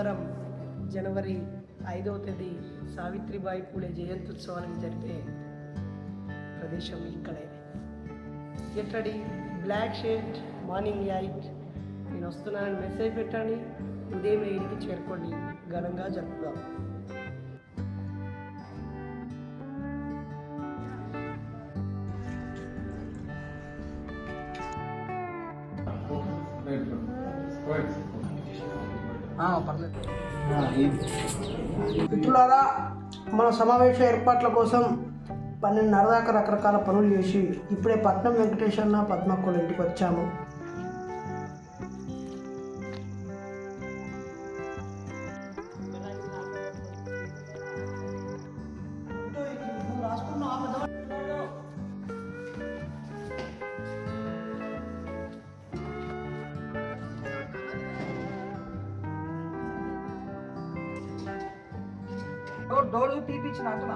మనమందరం జనవరి 5వ తేదీ సావిత్రిబాయి పూలే జయంత్యుత్సవాన్ని జరిపే ప్రదేశం ఇక్కడే. Get ready, black shirt, morning 8 నేను వస్తున్నానని మెసేజ్ పెట్టండి. ఉదయం 7కి చేరుకోండి. ఘనంగా జరుపుదాం. మిత్రులారా, మన సమావేశ ఏర్పాట్ల కోసం 12:30 దాకా రకరకాల పనులు చేసి ఇప్పుడే పట్నం వెంకటేశ్వర పద్మక్కల ఇంటికి వచ్చాము. డోర్ తీపించిన అంటున్నా.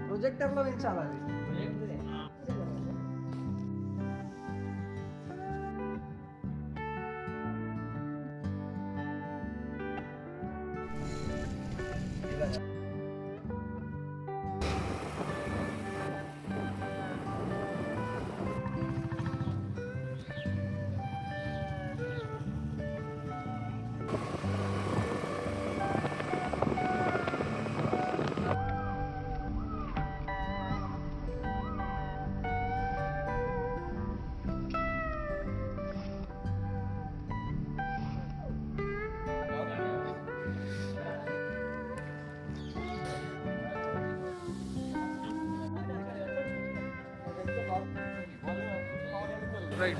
ప్రొజెక్టర్లో పెంచాలి అది. Right.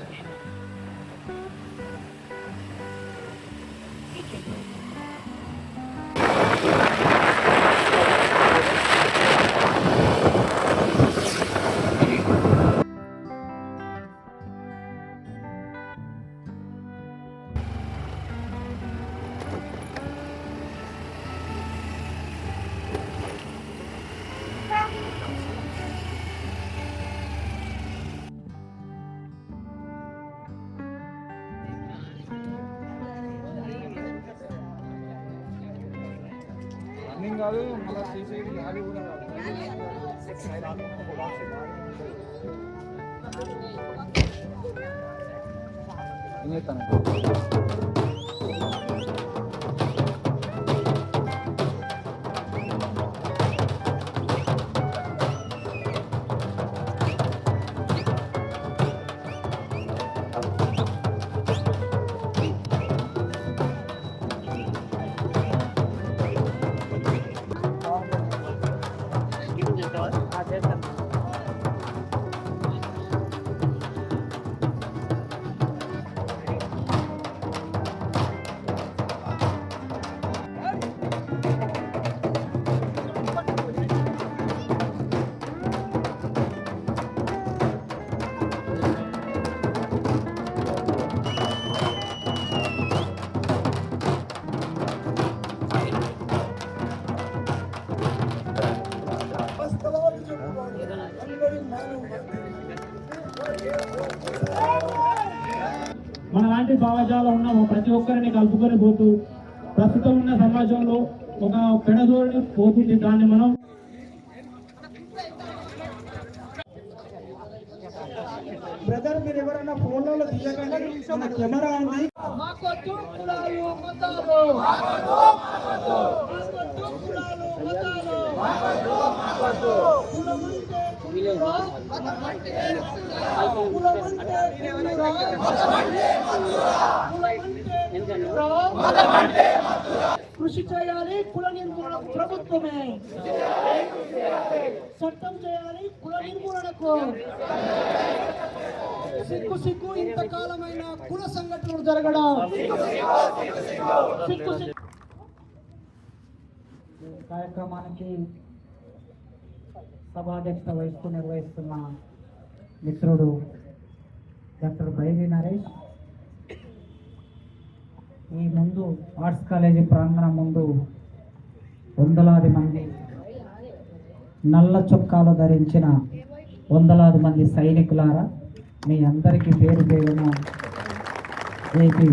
కాదు మళ్ళీ సీసైడ్ గాలి కూడా మనలాంటి భావజాలం ఉన్న ప్రతి ఒక్కరిని కలుపుకొని పోతూ ప్రస్తుతం ఉన్న సమాజంలో ఒక పెడదోడిని పోతుంది. దాన్ని మనం బ్రదర్ మీరు ఎవరైనా ఫోన్లలో తీయకుండా మన కెమెరా ఉంది. కృషి చేయాలి కుల నిర్మూలనకు ప్రభుత్వమే, చట్టం చేయాలి కుల నిర్మూలనకు. సిగ్గు సిగ్గు ఇంతకాలమైన కుల సంఘటనలు జరగడం సిగ్గు సిగ్గు. కార్యక్రమానికి సభాధ్యక్షత వహిస్తూ నిర్వహిస్తున్న మిత్రుడు డాక్టర్ బైరి నరేష్, ఈ ముందు ఆర్ట్స్ కాలేజీ ప్రాంగణం ముందు వందలాది మంది నల్ల చొక్కాలు ధరించిన వందలాది మంది సైనికులారా, మీ అందరికీ పేరు పేరున ఏపీ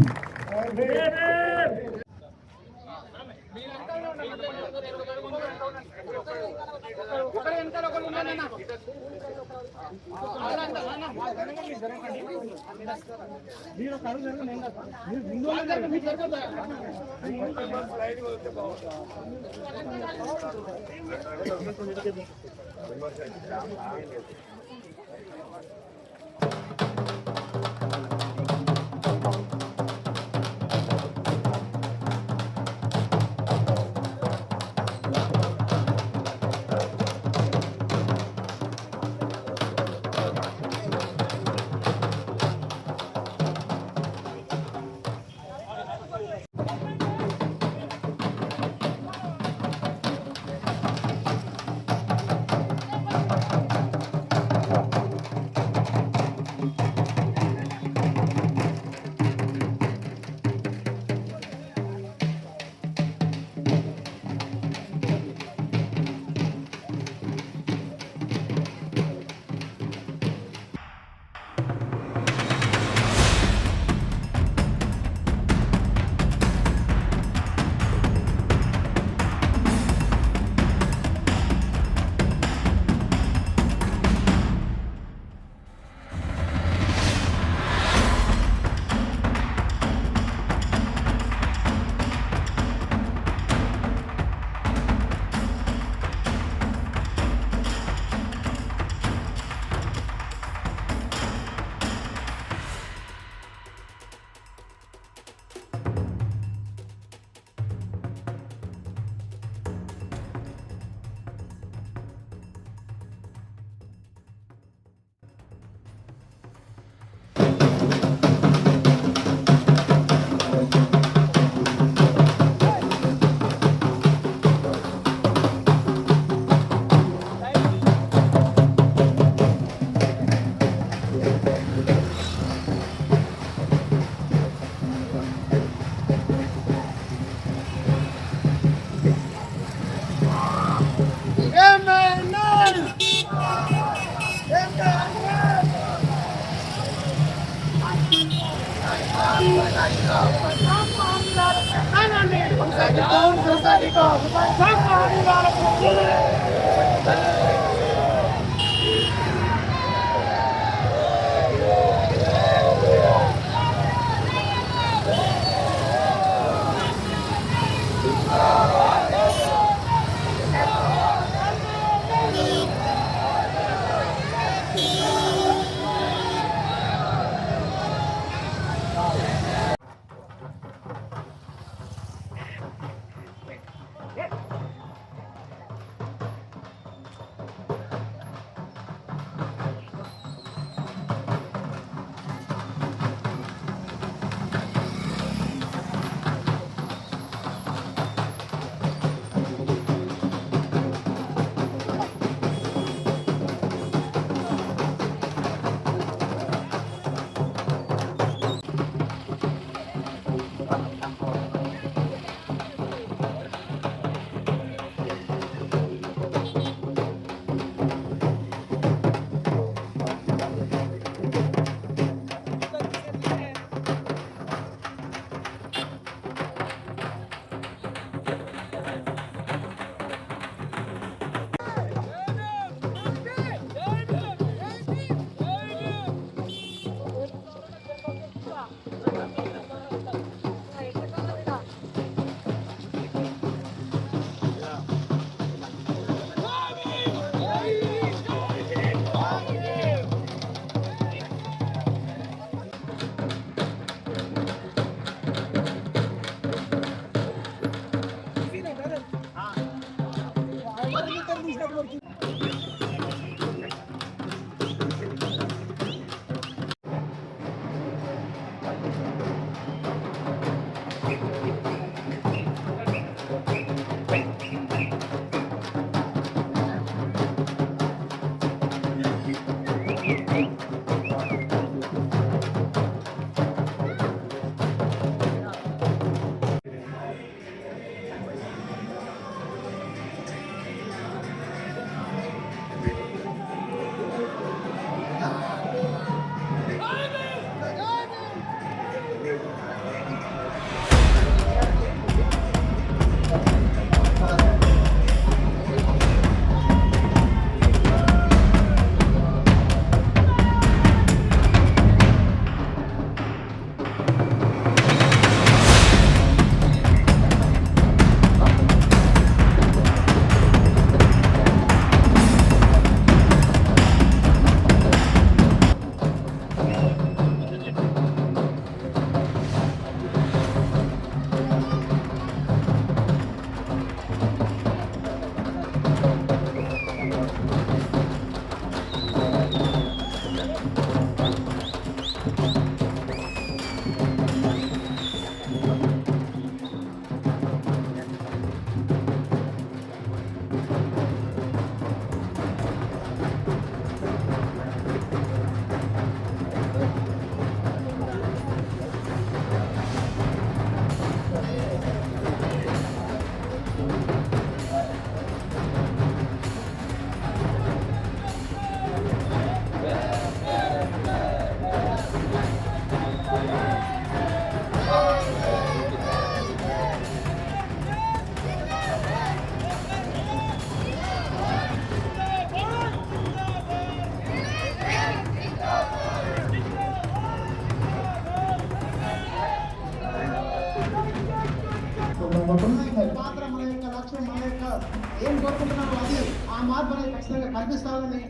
ఏం కోరుకుంటున్నామో అది ఆ మార్పు అనేది ఖచ్చితంగా కనిపిస్తామని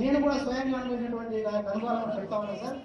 నేను కూడా స్వయంగా అనుకునేటువంటి అనుభవాలను పెడతా ఉన్నాను సార్.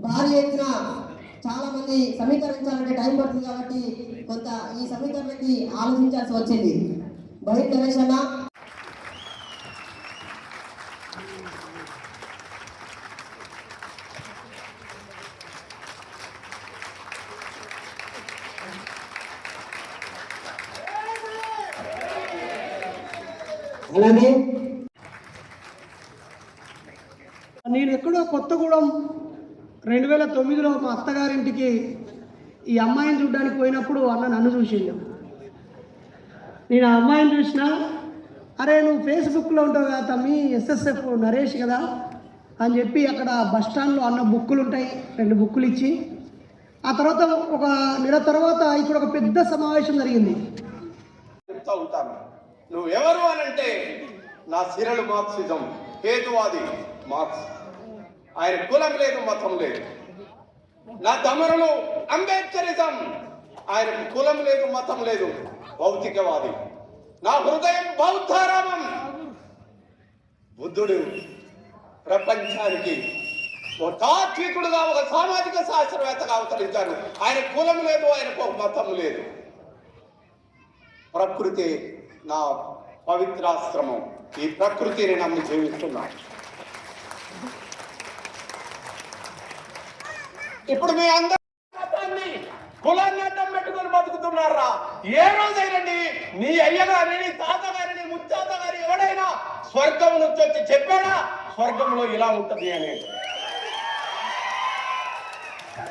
భారీ ఎత్తున చాలా మంది సమీకరించాలంటే టైం పడుతుంది కాబట్టి కొంత ఈ సమీకరణకి ఆలోచించాల్సి వచ్చింది. బహిర్ గణేష్ అన్న అలాగే నేను ఎక్కడో కొత్తగూడెం 2009లో మా అత్తగారింటికి ఈ అమ్మాయిని చూడడానికి పోయినప్పుడు అన్న నన్ను చూసిండు. నేను ఆ అమ్మాయిని చూసినా, అరే నువ్వు ఫేస్బుక్లో ఉంటావు కదా తమ్మి, SSF నరేష్ కదా అని చెప్పి అక్కడ బస్ స్టాండ్లో అన్న బుక్కులు ఉంటాయి, 2 బుక్కులు ఇచ్చి, ఆ తర్వాత ఒక నెల తర్వాత ఇక్కడ ఒక పెద్ద సమావేశం జరిగింది. చెప్తా ఉంటాను, నువ్వెవరు అనంటే నా సిరలు మార్క్సిజం, హేతువాది మార్క్స్. ఆయన కులం లేదు, మతం లేదు. నా తమరులు అంబేద్కరిజం, ఆయనకు కులం లేదు, మతం లేదు, భౌతికవాది. నా హృదయం బౌద్ధారామం. బుద్ధుడు ప్రపంచానికి ఒక తాత్వికుడుగా, ఒక సామాజిక శాస్త్రవేత్తగా అవతరించారు. ఆయన కులం లేదు, ఆయనకు మతం లేదు. ప్రకృతి నా పవిత్రాశ్రమం. ఈ ప్రకృతిని నమ్మి జీవిస్తున్నాను. ఇప్పుడు మీ అందరూ కులాన్ని అడ్డం పెట్టుకొని బతుకుతున్నారా? ఏ రోజైనండి నీ అయ్యగారి, నీ తాతగారి, నీ ముత్తాత గారి ఎవడైనా స్వర్గం నుంచి వచ్చి చెప్పాడా స్వర్గంలో ఇలా ఉంటది అని?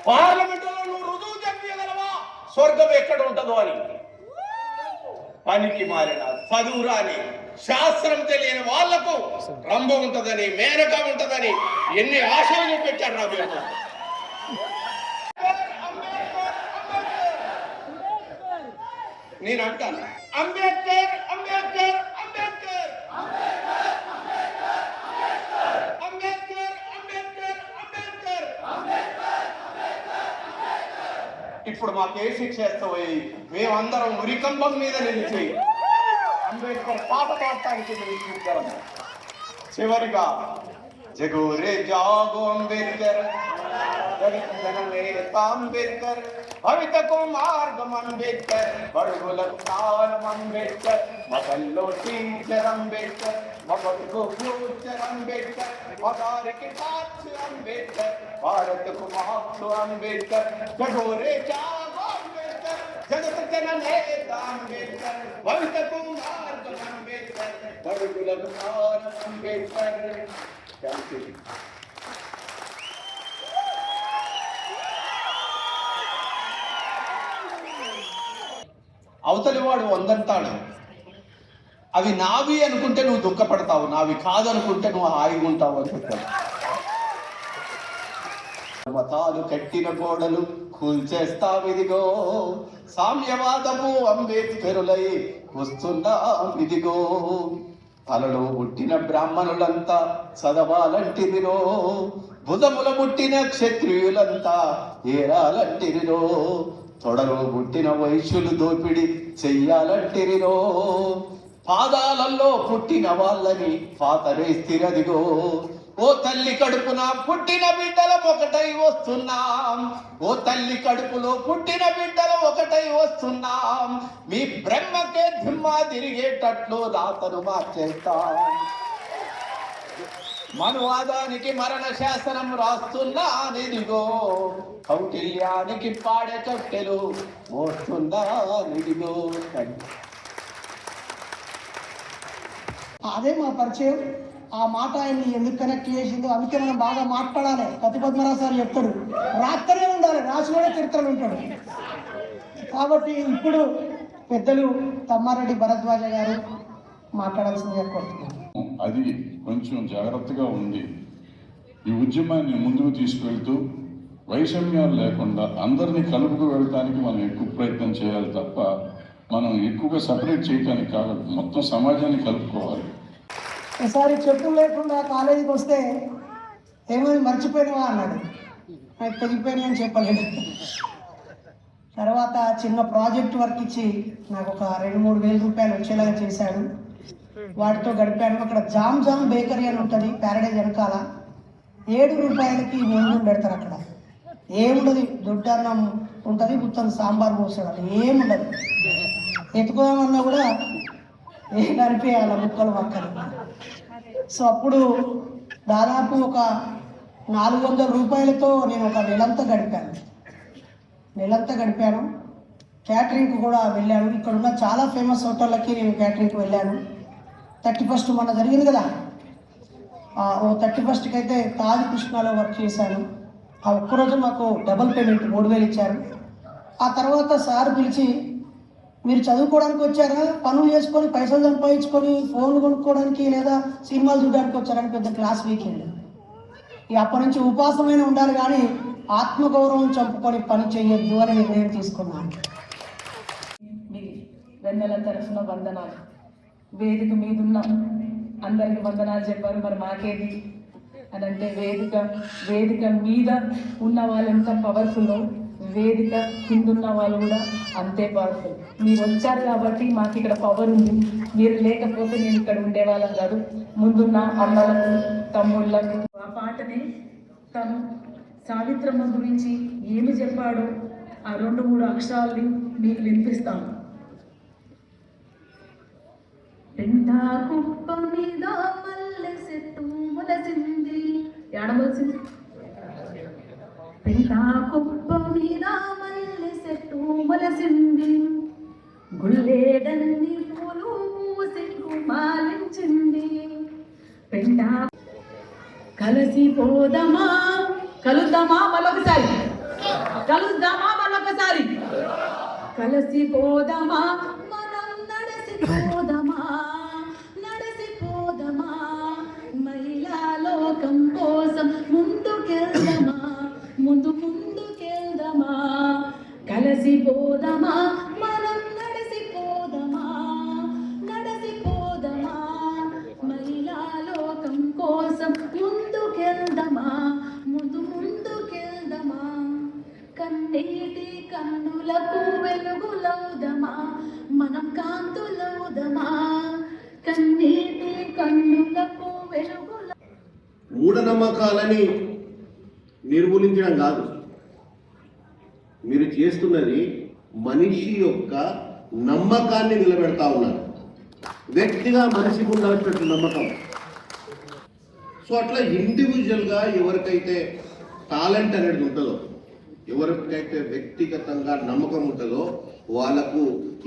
పార్లమెంటులో నువ్వు రుజువు చెప్పగలవా స్వర్గం ఎక్కడ ఉంటుందో అని? పనికి మారిన, చదువురాని, శాస్త్రం తెలియని వాళ్లకు రంభ ఉంటదని, మేనక ఉంటదని ఎన్ని ఆశలు పెట్టారు నా పేరు. నేను అంటాను, అంబేద్కర్ అంబేద్కర్ అంబేద్కర్ అంబేద్కర్ అంబేద్కర్ అంబేద్కర్. ఇప్పుడు మాకు ఏ శిక్ష వేస్తాయి? మేమందరం ఉరికంబం మీద నిలిచి అంబేద్కర్ పాట పాడటానికి నిలిచించాం. చివరిగా జగోరే జాగో అంబేద్కర్, అంబేద్కర్, భవితకు మార్గం అంబేద్కర్, బడుగులకు కాలం అంబేద్కర్, మగల్లో టీచర్ అంబేద్కర్, మగకు ఫ్యూచర్ అంబేద్కర్, మగారికి టార్చ్ అంబేద్కర్, భారత్కు మార్క్స్ అంబేద్కర్, జగోరే జాగో అంబేద్కర్, జగత్ జననేత అంబేద్కర్, భవితకు మార్గం అంబేద్కర్, బడుగులకు కాలం అంబేద్కర్. Thank you. అవతలివాడు వందంటాడు. అవి నావి అనుకుంటే నువ్వు దుఃఖపడతావు, నావి కాదనుకుంటే నువ్వు హాయిగా ఉంటావు అని చెప్తాడు. మతాలు కట్టిన గోడలు కూల్చేస్తావిదిగో, సామ్యవాదము అంబేద్కరులై వస్తున్నామిదిగో, తలలో పుట్టిన బ్రాహ్మణులంతా చదవాలంటిదిరో, భుజముల పుట్టిన క్షత్రియులంతా ఏరాలంటిదిరో, తొడలో పుట్టిన వైశ్యులు దోపిడి చెయ్యాలంటిరిరో, పాదాలలో పుట్టిన వాళ్ళని పాతరేస్తిరదిగో. ఓ తల్లి కడుపున పుట్టిన బిడ్డలం ఒకటై వస్తున్నాం, ఓ తల్లి కడుపులో పుట్టిన బిడ్డలం ఒకటై వస్తున్నాం. మీ బ్రహ్మకే దిమ్మా తిరిగేటట్లు రాతను మార్చేస్తాం. మనువాదానికి మరణ శాసనం రాస్తున్నానిదిగో, కౌటిల్యానికి పాడే కట్టెలు మోస్తున్నానిదిగో. అదే మా పరిచయం. ఆ మాట ఆయన్ని ఎందుకు కనెక్ట్ చేసిందో అందుకే మనం బాగా మాట్లాడాలి. కత్తి పద్మరావు సార్ చెప్తాడు, రాస్తూనే ఉండాలి, రాసిలోనే చరిత్రలు ఉంటాడు. కాబట్టి ఇప్పుడు పెద్దలు తమ్మారెడ్డి భరద్వాజ గారు మాట్లాడాల్సిందిగా కోరుతున్నాను. అది కొంచెం జాగ్రత్తగా ఉంది. ఈ ఉద్యమాన్ని ముందుకు తీసుకెళ్తూ వైషమ్యాలు లేకుండా అందరినీ కలుపుకు వెళ్ళటానికి మనం ఎక్కువ ప్రయత్నం చేయాలి తప్ప మనం ఎక్కువగా సపరేట్ చేయడానికి కాదు, మొత్తం సమాజాన్ని కలుపుకోవాలి. ఒకసారి చెప్పులు లేకుండా కాలేజీకి వస్తే ఏమైనా మర్చిపోయినావా అన్నాడు. నాకు తెగిపోయినాయి అని చెప్పలేదు. తర్వాత చిన్న ప్రాజెక్ట్ వర్క్ ఇచ్చి నాకు ఒక 2-3 వేల రూపాయలు వచ్చేలాగా చేశాడు. వాటితో గడిపాను. అక్కడ జామ్ జామ్ బేకరీ అని ఉంటుంది ప్యారడైజ్ వెనకాల. 7 రూపాయలకి ముందు పెడతారు. అక్కడ ఏముండదు, దొడ్డన్నం ఉంటుంది, మొత్తం సాంబార్ పోస్తాడు, అది ఏముండదు. ఎత్తుకోదామన్నా కూడా నడిపేయాలి ముక్కలు మక్కలు. సో అప్పుడు దాదాపు ఒక 400 రూపాయలతో నేను ఒక నెలంతా గడిపాను. క్యాటరింగ్కి కూడా వెళ్ళాను. ఇక్కడ ఉన్న చాలా ఫేమస్ హోటళ్ళకి నేను క్యాటరింగ్కి వెళ్ళాను. 31st మొన్న జరిగింది కదా, ఓ 31st అయితే తాజ్ కృష్ణాలో వర్క్ చేశాను. ఆ ఒక్కరోజు మాకు డబుల్ పేమెంట్ 3000 ఇచ్చారు. ఆ తర్వాత సార్ పిలిచి, మీరు చదువుకోవడానికి వచ్చారా, పనులు చేసుకొని పైసలు సంపాదించుకొని ఫోన్ కొనుక్కోవడానికి లేదా సినిమాలు చూడడానికి వచ్చారని పెద్ద క్లాస్ వీకెండ్. ఇక అప్పటి నుంచి ఉపాసమైన ఉండాలి కానీ ఆత్మగౌరవం చంపుకొని పని చేయొద్దు అని నిర్ణయం తీసుకున్నాను. మీ వెన్నెల తరఫున వందనాలు. వేదిక మీదున్న అందరికి వందనాలు చెప్పారు. మరి మాకేది అని అంటే వేదిక మీద ఉన్న వాళ్ళు ఎంత పవర్ఫుల్లో వేదిక కిందున్న వాళ్ళు కూడా అంతే పవర్ఫుల్. మీరు వచ్చారు కాబట్టి మాకు ఇక్కడ పవర్ ఉంది. మీరు లేకపోతే నేను ఇక్కడ ఉండేవాళ్ళం కాదు. ముందున్న అమ్మలకు తమ్ముళ్ళకు ఆ పాటని తను సావిత్రమ్మ గురించి ఏమి చెప్పాడో ఆ 2-3 అక్షరాలని మీకు వినిపిస్తాను. పెండా కుప్ప మీద మల్లె చెట్టు మొలసింది. ఏడమొలిసింది? పెండా కుప్ప మీద మల్లె చెట్టు మొలసింది, గుల్లేడన్ని పూలు పూసికు మాలించింది. పెండా కలిసిపోదమా, కలుద్దామా మరొకసారి, కలిసిపోదమా, మనం నడిసిపోదమా, మహిళా లోకం కోసం ముందుకెళ్దామా, ముందుకెళ్దామా, కలిసిపోదమా, మనం నడిసిపోదమా, మహిళా లోకం కోసం ముందుకెళ్దామా, ముందుకెళ్దామా. కన్నీటి కన్నులకు వెలుగులవుదమా, మనం కాంతులవుదమా, కన్నీటి కన్నులకు వెలుగుల. మూఢనమ్మకాలని నిర్మూలించడం కాదు, మీరు చేస్తున్నది మనిషి యొక్క నమ్మకాన్ని నిలబెడతా ఉన్నారు. వ్యక్తిగా మనిషికి ఉన్నటువంటి నమ్మకం. సో అట్లా ఇండివిజువల్గా ఎవరికైతే టాలెంట్ అనేది ఉంటుందో, ఎవరికైతే వ్యక్తిగతంగా నమ్మకం ఉంటుందో వాళ్ళకు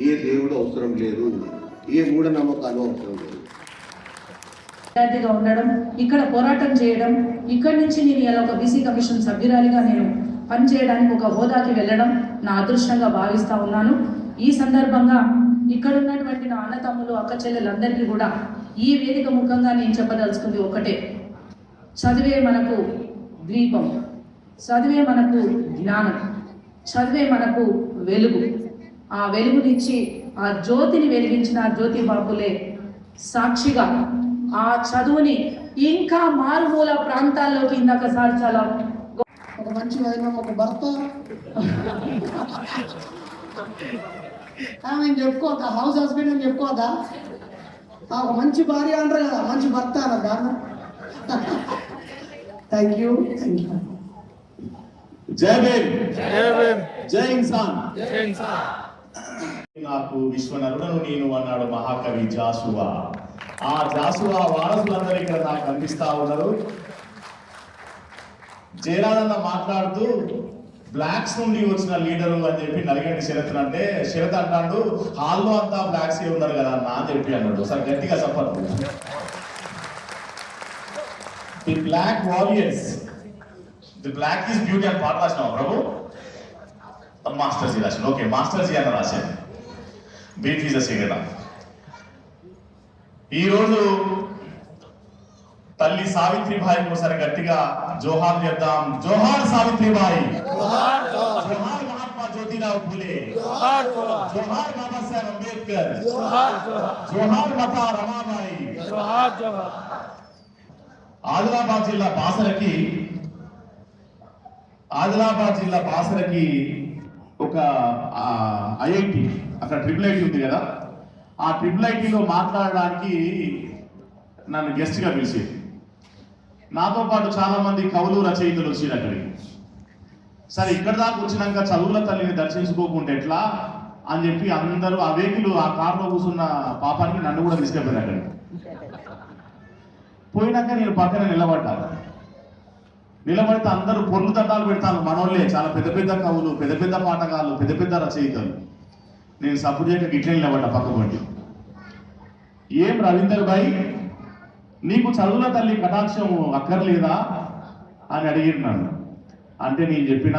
ఏ దేవుడు అవసరం లేదు, ఏ మూఢనమ్మకాలు అవసరం లేదు. విద్యార్థిగా ఉండడం, ఇక్కడ పోరాటం చేయడం, ఇక్కడి నుంచి నేను ఇలా ఒక బీసీ కమిషన్ సభ్యురాలిగా నేను పనిచేయడానికి ఒక హోదాకి వెళ్ళడం నా అదృష్టంగా భావిస్తూ ఉన్నాను. ఈ సందర్భంగా ఇక్కడ ఉన్నటువంటి నా అన్నతమ్ములు అక్క చెల్లెలందరికీ కూడా ఈ వేదిక ముఖంగా నేను చెప్పదలుచుకుంది ఒకటే: చదివే మనకు ద్వీపం, చదివే మనకు జ్ఞానం, చదివే మనకు వెలుగు. ఆ వెలుగునిచ్చి ఆ జ్యోతిని వెలిగించిన జ్యోతి బాపులే సాక్షిగా ఆ చదువుని ఇంకా మారుమూల ప్రాంతాల్లోకి ఇందాక సార్ చాలా ఒక మంచి వదిన, ఒక భర్త. నేను చెప్పుకోవద్దా, హౌస్ హస్బెండ్ అని చెప్పుకోవద్దా? ఒక మంచి భార్య అంటారు కదా, మంచి భర్త అన్న కారణం. Thank you. జై భీమ్, జై ఇన్సాన్. నాకు విశ్వనరుడను నేను అన్నాడు మహాకవి జాషువా. ఆ జాషువా వారసులందరూ ఇక్కడ నాకు కనిపిస్తా ఉన్నారు. జయరాజన్న మాట్లాడుతూ బ్లాక్స్ నుండి వచ్చిన లీడరు అని చెప్పి నలిగండి శరత్ అంటే, శరత్ అంటాడు హాల్లో అంతా బ్లాక్స్ ఉన్నారు కదా అన్న అని చెప్పి అన్నాడు. ఒకసారి గట్టిగా చెప్పండి. The black warriors, the black is beauty అని పాట రాసినావు ప్రభు. మాస్టర్జీ రాసిన, ఓకే మాస్టర్జీ అని రాశాను. బీఫ్ ఈజ్ అ కదా. ఈరోజు తల్లి సావిత్రిబాయి ఒకసారి గట్టిగా జోహార్ చేద్దాం. జోహార్ సావిత్రిబాయి, జోహార్ మహాత్మా జ్యోతిరావు ఫులే, జోహార్ బాబాసాహెబ్ అంబేద్కర్, జోహార్ మాతా రమాబాయి. ఆదిలాబాద్ జిల్లా బాసరకి ఒక ఐఐటి, అక్కడ ట్రిపుల్ ఉంది కదా, ఆ ట్రిపుల్ మాట్లాడడానికి నన్ను గెస్ట్గా పిలిచి, నాతో పాటు చాలా మంది కవులు రచయితలు వచ్చారు అక్కడికి. సరే ఇక్కడ దాకా వచ్చినాక చదువుల తల్లిని దర్శించుకోకుండా ఎట్లా అని చెప్పి అందరూ ఆ వెహికల్, ఆ కార్లో కూర్చున్న పాపానికి నన్ను కూడా తీసుకెళ్ళారు అక్కడికి. పోయినాక నేను పక్కన నిలబడితే అందరూ పొర్లు దండాలు పెడతాను. మనోళ్ళే చాలా పెద్ద పెద్ద కవులు, పెద్ద పెద్ద పాటగాళ్ళు, పెద్ద పెద్ద రచయితలు. నేను సపోర్ట్ చేయక గిట్లే నిలబడ్డా పక్కబడి. ఏం రవీందర్ భాయ్, నీకు చదువుల తల్లి కటాక్షం అక్కర్లేదా అని అడిగినాను. అంటే నేను చెప్పిన,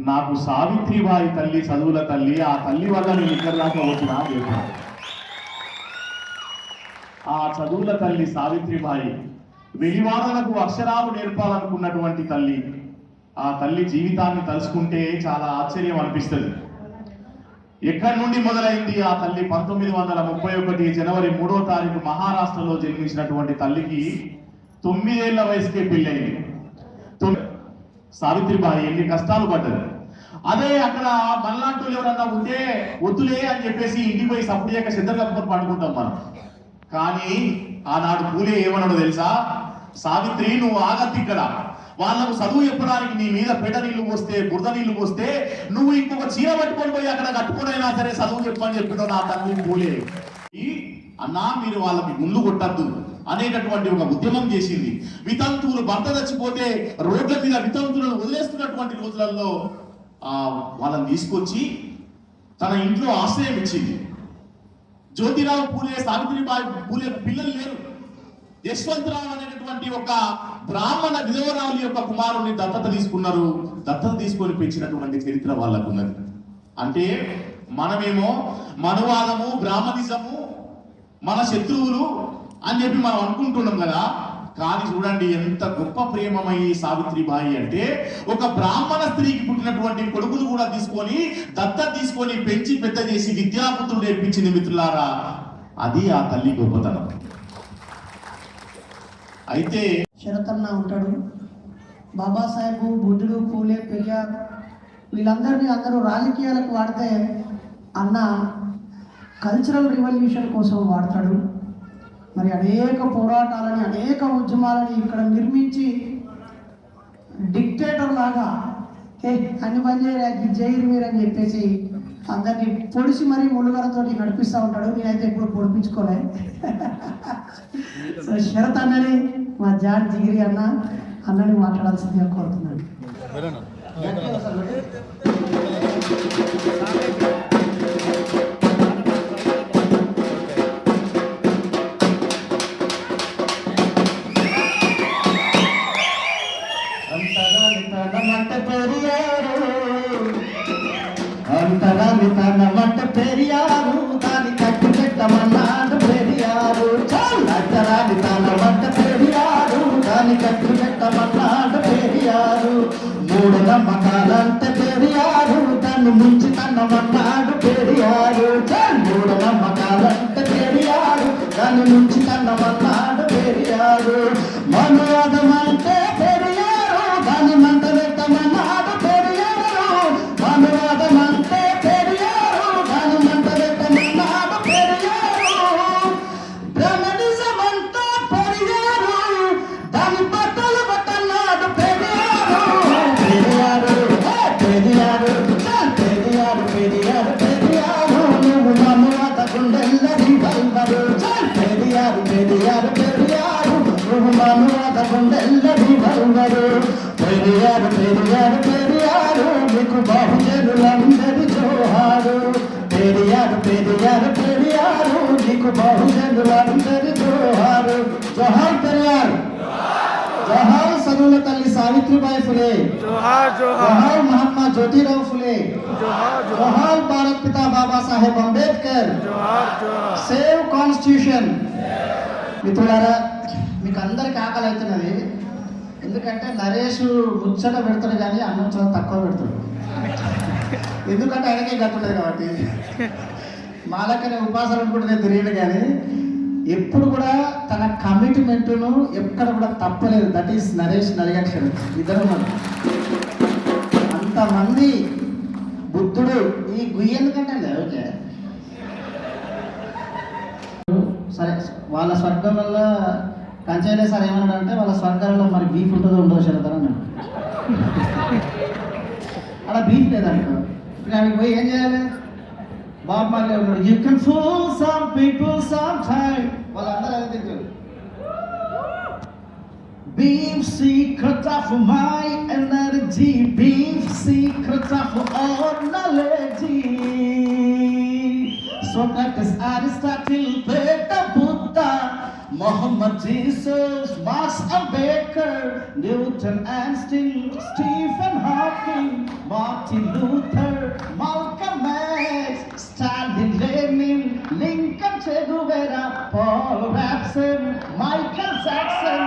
నాకు సావిత్రిబాయి తల్లి చదువుల తల్లి, ఆ తల్లి వల్ల నేను ఇక్కడ దాకా వచ్చినా అని చెప్పిన. ఆ చదువుల తల్లి సావిత్రిబాయి వెలివాడలకు అక్షరాలు నేర్పాలనుకున్నటువంటి తల్లి. ఆ తల్లి జీవితాన్ని తలుచుకుంటే చాలా ఆశ్చర్యం అనిపిస్తుంది. ఎక్కడి నుండి మొదలైంది ఆ తల్లి? 1931 జనవరి 3వ తారీఖు మహారాష్ట్రలో జన్మించినటువంటి తల్లికి 9 ఏళ్ల వయసుకే పెళ్ళైంది. సావిత్రిబాయి ఎన్ని కష్టాలు పడ్డది. అదే అక్కడ మనలాంటి ఎవరన్నా ఉంటే వద్దులే అని చెప్పేసి ఇంటికి పోయి సప్పుడు చేయక సిద్ధంగా పండుకుంటాం మనం. కానీ ఆనాడు పూలే ఏమన్నాడో తెలుసా? సావిత్రి, నువ్వు ఆగద్దు ఇక్కడ. వాళ్ళకు చదువు చెప్పడానికి నీ మీద పెట నీళ్లు పోస్తే, బురద నీళ్లు పోస్తే నువ్వు ఇంకొక చీర పట్టుకొని పోయి అక్కడ కట్టుకునైనా సరే చదువు చెప్పని చెప్పిన నా తండ్రి పూలే. అన్నా, మీరు వాళ్ళకి ముందు కొట్టద్దు అనేటటువంటి ఒక ఉద్యమం చేసింది. వితంతువులు భర్త చచ్చిపోతే రోడ్ల మీద వితంతువులను వదిలేస్తున్నటువంటి రోజులలో వాళ్ళని తీసుకొచ్చి తన ఇంట్లో ఆశ్రయం ఇచ్చింది. జ్యోతిరావు పూలే, సావిత్రిబాయి పూలే పిల్లలు లేరు. యశ్వంతరావు అనేటటువంటి ఒక బ్రాహ్మణ విధవరావుల యొక్క కుమారుని దత్తత తీసుకున్నారు. దత్తత తీసుకొని పెంచినటువంటి చరిత్ర వాళ్ళకు ఉన్నది. అంటే మనమేమో మనువాదము, బ్రాహ్మణిజము మన శత్రువులు అని చెప్పి మనం అనుకుంటున్నాం కదా. కానీ చూడండి ఎంత గొప్ప ప్రేమమయ్యి సావిత్రిబాయి అంటే, ఒక బ్రాహ్మణ స్త్రీకి పుట్టినటువంటి కొడుకులు కూడా తీసుకొని దత్తత తీసుకొని పెంచి పెద్ద చేసి విద్యాపుత్రులు నేర్పించింది. మిత్రులారా, అది ఆ తల్లి గొప్పతనం. అయితే శరతన్న ఉంటాడు, బాబాసాహెబ్, బుద్ధుడు, పూలే, పెరియార్, అందరూ రాజకీయాలకు వాడితే అన్న కల్చరల్ రివల్యూషన్ కోసం వాడతాడు. మరి అనేక పోరాటాలని, అనేక ఉద్యమాలని ఇక్కడ నిర్మించి డిక్టేటర్ లాగా అన్ని పని చేయరు మీరు అని చెప్పేసి అందరినీ పొడిచి మరీ ముళ్ళుగరతో నడిపిస్తూ ఉంటాడు. నేనైతే ఎప్పుడు పొడిపించుకోలే. సో శరత్ అన్నని, మా జాన్ జిగిరి అన్నని మాట్లాడాల్సిందిగా కోరుతున్నాను. అంతరామితనమంట పెరియారు, దాని కట్టు పెట్టమన్నాడు పెరియారు. అంతరామితనమంట పెరియారు, దాని కట్టు పెట్టమన్నాడు పెరియారు. మూడు నమ్మకాలంటే పెరియారు, దాన్ని ముంచి తన్నమన్నాడు పెరియారు. మూడు నమ్మకాలంటే పెరియారు, దాన్ని ముంచి తన్నమన్నాడు పెరియారు. మనువాదం అంటే పెరియారు, దాని మంట పెరియారు పెరియారు బహుమానువాద గుండెల్లరి వరువరు పెరియారు పెరియారు పెరియారు మీకు బహుజనులందరి జోహారు పెరియారు పెరియారు పెరియారు మీకు బహుజనులందరి జోహారు జోహార్ పెరియారు జోహార్ సరుల తల్లి సావిత్రిబాయి ఫులే జోహార్ మహాత్మా జ్యోతిరావు ఫులే జోహార్ భారత్ పితా బాబా సాహెబ్ అంబేద్కర్ సేవ్ కాన్స్టిట్యూషన్. మిత్రులారా, మీకు అందరికి ఆకలి అవుతున్నది. ఎందుకంటే నరేష్ ముచ్చట పెడతాడు కానీ అన్నం చాలా తక్కువ పెడతాడు. ఎందుకంటే ఆయనకే గట్టుండదు కాబట్టి. మాలకనే ఉపాసన కూడా నేను తిరిగిన కానీ ఎప్పుడు కూడా తన కమిట్మెంట్ను ఎక్కడ కూడా తప్పలేదు. దట్ ఈస్ నరేష్ నలిగక్షరం. ఇద్దరు అంతమంది బుద్ధుడు ఈ గుయ్యి ఎందుకంటే ఓకే సరే వాళ్ళ స్వర్గం వల్ల కంచైనా సార్ ఏమన్నాడంటే వాళ్ళ స్వర్గాలలో మరి బీఫ్ ఉంటుందో ఉండదో చెడతారు అన్నాడు. అలా బీఫ్ లేదనుకో ఇప్పుడు ఆమెకు పోయి ఏం చేయాలి? బాబు మళ్ళీ ఉన్నాడు, you can pool some people some time. వాళ్ళందరూ అదే తింటారు. Beef secret of my energy, beef secret of all knowledge. Socrates, Aristotle, Plato, Buddha, Muhammad, Jesus, Marx, Ambedkar, Newton, Einstein, Stephen Hawking, Martin Luther, Malcolm X, Stalin, Lenin, Lincoln, Che Guevara, Paul Robson, Michael Jackson.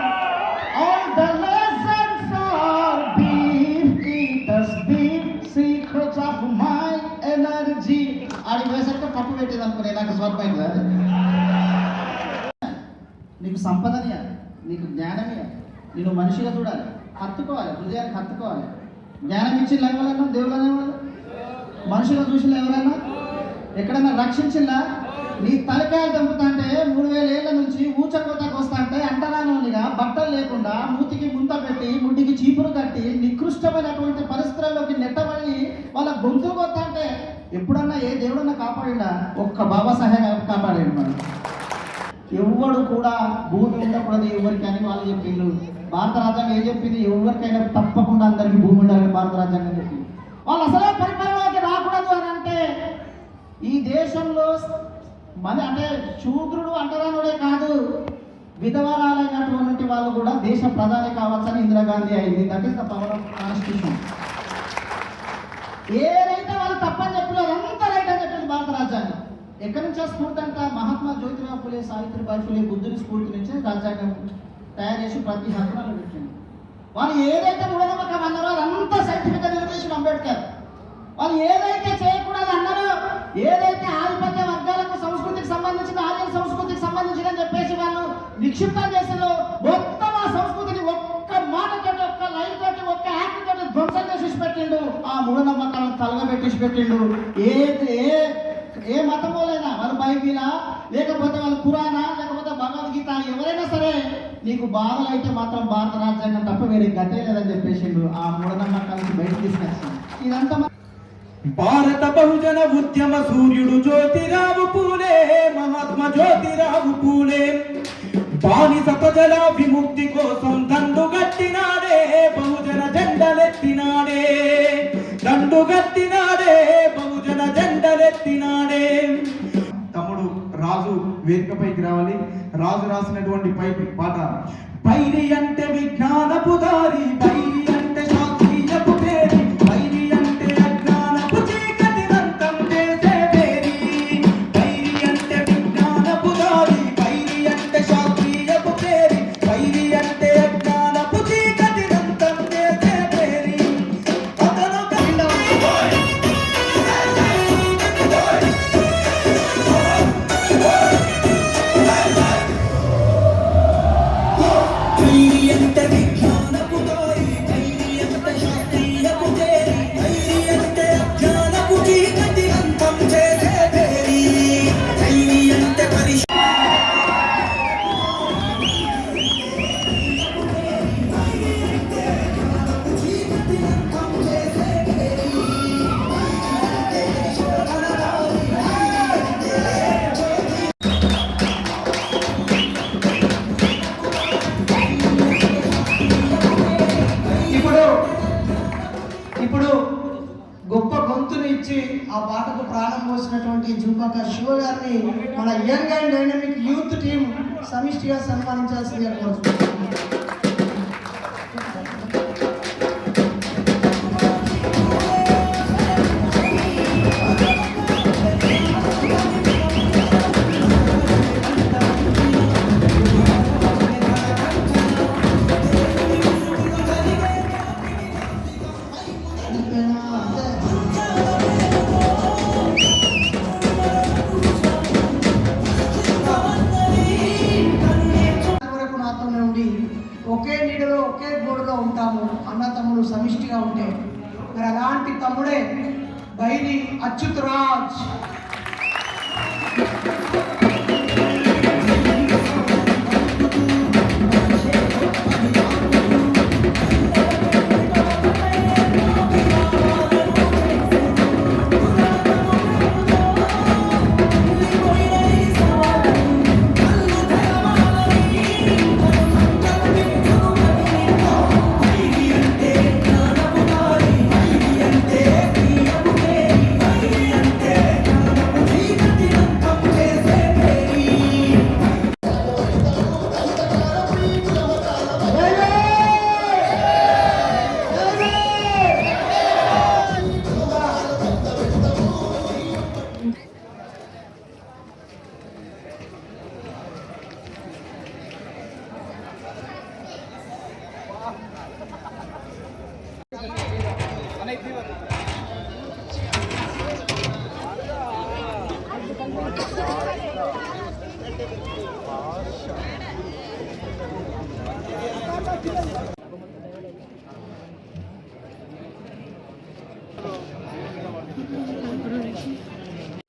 All the lessons are beef eaters, beef secrets of my energy. ఆడి వేసరికి పప్పు పెట్టేది అనుకునే నాకు స్వర్గమైందా? నీకు సంపదనియా, నీకు జ్ఞానమియా, నేను మనిషిగా చూడాలి, హత్తుకోవాలి, హృదయానికి హత్తుకోవాలి. జ్ఞానం ఇచ్చిందా ఎవరన్నా? దేవుళ్ళనే వాళ్ళు మనుషులు చూసిన ఎవరన్నా ఎక్కడన్నా రక్షించిందా? నీ తలకాయలు తెంపుతా అంటే 3000 ఏళ్ల నుంచి ఊచకోతకు వస్తా అంటే అంటరానోనిగా బట్టలు లేకుండా మూతికి ముంత పెట్టి ముడ్డికి చీపురు కట్టి నికృష్టమైనటువంటి పరిస్థితుల్లోకి నెట్టబడి వాళ్ళ గొంతులు కొత్తా అంటే ఎప్పుడన్నా ఏ దేవుడన్నా కాపాడినా? ఒక్క బాబాసాహెబ్ కాపాడాడు. మనం ఎవడు కూడా భూమి ఉండకూడదు ఎవరికి అని వాళ్ళు చెప్పిండు. భారత రాజ్యాంగం ఏం చెప్పింది? ఎవరికైనా తప్పకుండా అందరికీ భూమి ఉండాలని భారత రాజ్యాంగం చెప్పింది. వాళ్ళు అసలే పరిపాలనలోకి రాకూడదు అని అంటే ఈ దేశంలో అంటే శూద్రుడు అంటరానుడే కాదు, విధవరాలైనటువంటి వాళ్ళు కూడా దేశ ప్రధాని కావచ్చని ఇందిరాగాంధీ అయింది. That is the power of constitution. ఏదైతే వాళ్ళు తప్పని చెప్పలేదు అదంతా రైట్ అని చెప్పింది భారత రాజ్యాంగం. ఎక్కడి నుంచో స్ఫూర్తి అంట? మహాత్మా జ్యోతిరావు ఫులే, సావిత్రిబాయి ఫులే, బుద్ధుని స్ఫూర్తి నుంచే రాజ్యాంగం తయారు చేసి ప్రతి హక్కులను పెట్టింది. వాళ్ళు ఏదైతే మూఢనమ్మకం అన్నారో అదంతా సైంటిఫిక్గా నిరూపించిన అంబేద్కర్. వాళ్ళు ఏదైతే చేయకూడదు అన్నారో, ఏదైతే ఆధిపత్య వర్గాలకు సంస్కృతికి సంబంధించిన ఆర్య సంస్కృతికి సంబంధించిన చెప్పేసి వాళ్ళు నిక్షిప్తం చేసిన మొత్తం ఆ సంస్కృతిని ఒక్క మాటతోటి, ఒక్క లైన్ తోటి, ఒక్క యాక్ట్ తోటి ధ్వంసం చేసి పెట్టిండు. ఆ మూఢనమ్మకాలను తలగబెట్టేసి పెట్టిండు. ఏ మతమోలైనా వాళ్ళు బైబిలా, లేకపోతే వాళ్ళు ఖురానా, లేకపోతే భగవద్గీత, ఎవరైనా సరే నీకు బాధలు అయితే మాత్రం భారత రాజ్యాంగం తప్ప వేరే గతే లేదని చెప్పేసిండు. ఆ మూఢనమ్మకాలను బయటకు తీసుకొచ్చింది. ఇదంతా భారత బహుజన ఉద్యమ సూర్యుడు జ్యోతిరావు పూలే, మహాత్మా జ్యోతిరావు పూలే బానిస ప్రజల విముక్తి కోసం దండుగట్టినాడే, బహుజన జెండలెత్తినాడే, దండుగట్టినాడే, బహుజన జెండలెత్తినాడే. తమ్ముడు రాజు వేదికపైకి రావాలి. రాజు రాసినటువంటి పాట పైరి అంటే విజ్ఞానపు దారి, పైరి అంటే శాస్త్రీయపు పేరి, పైరి అంటే అజ్ఞానపు చీకటి నంతం చేసే పేరి, పైరి అంటే విజ్ఞానపు దారి, పైరి అంటే శాస్త్రీయపు పేరి, పైరి అంటే అజ్ఞానపు చీకటి నంతం చేసే పేరి. వచ్చినటువంటి జూపాక శివ గారిని మన young and dynamic youth team సమిష్టిగా సన్మానించాల్సిందిగా కోరుతున్నాను. ఒకే నీడలో ఒకే గోడులో ఉంటాము అన్న తమ్ముడు సమిష్టిగా ఉంటే. మరి అలాంటి తమ్ముడే బైరి అచ్యుత్ రాజ్.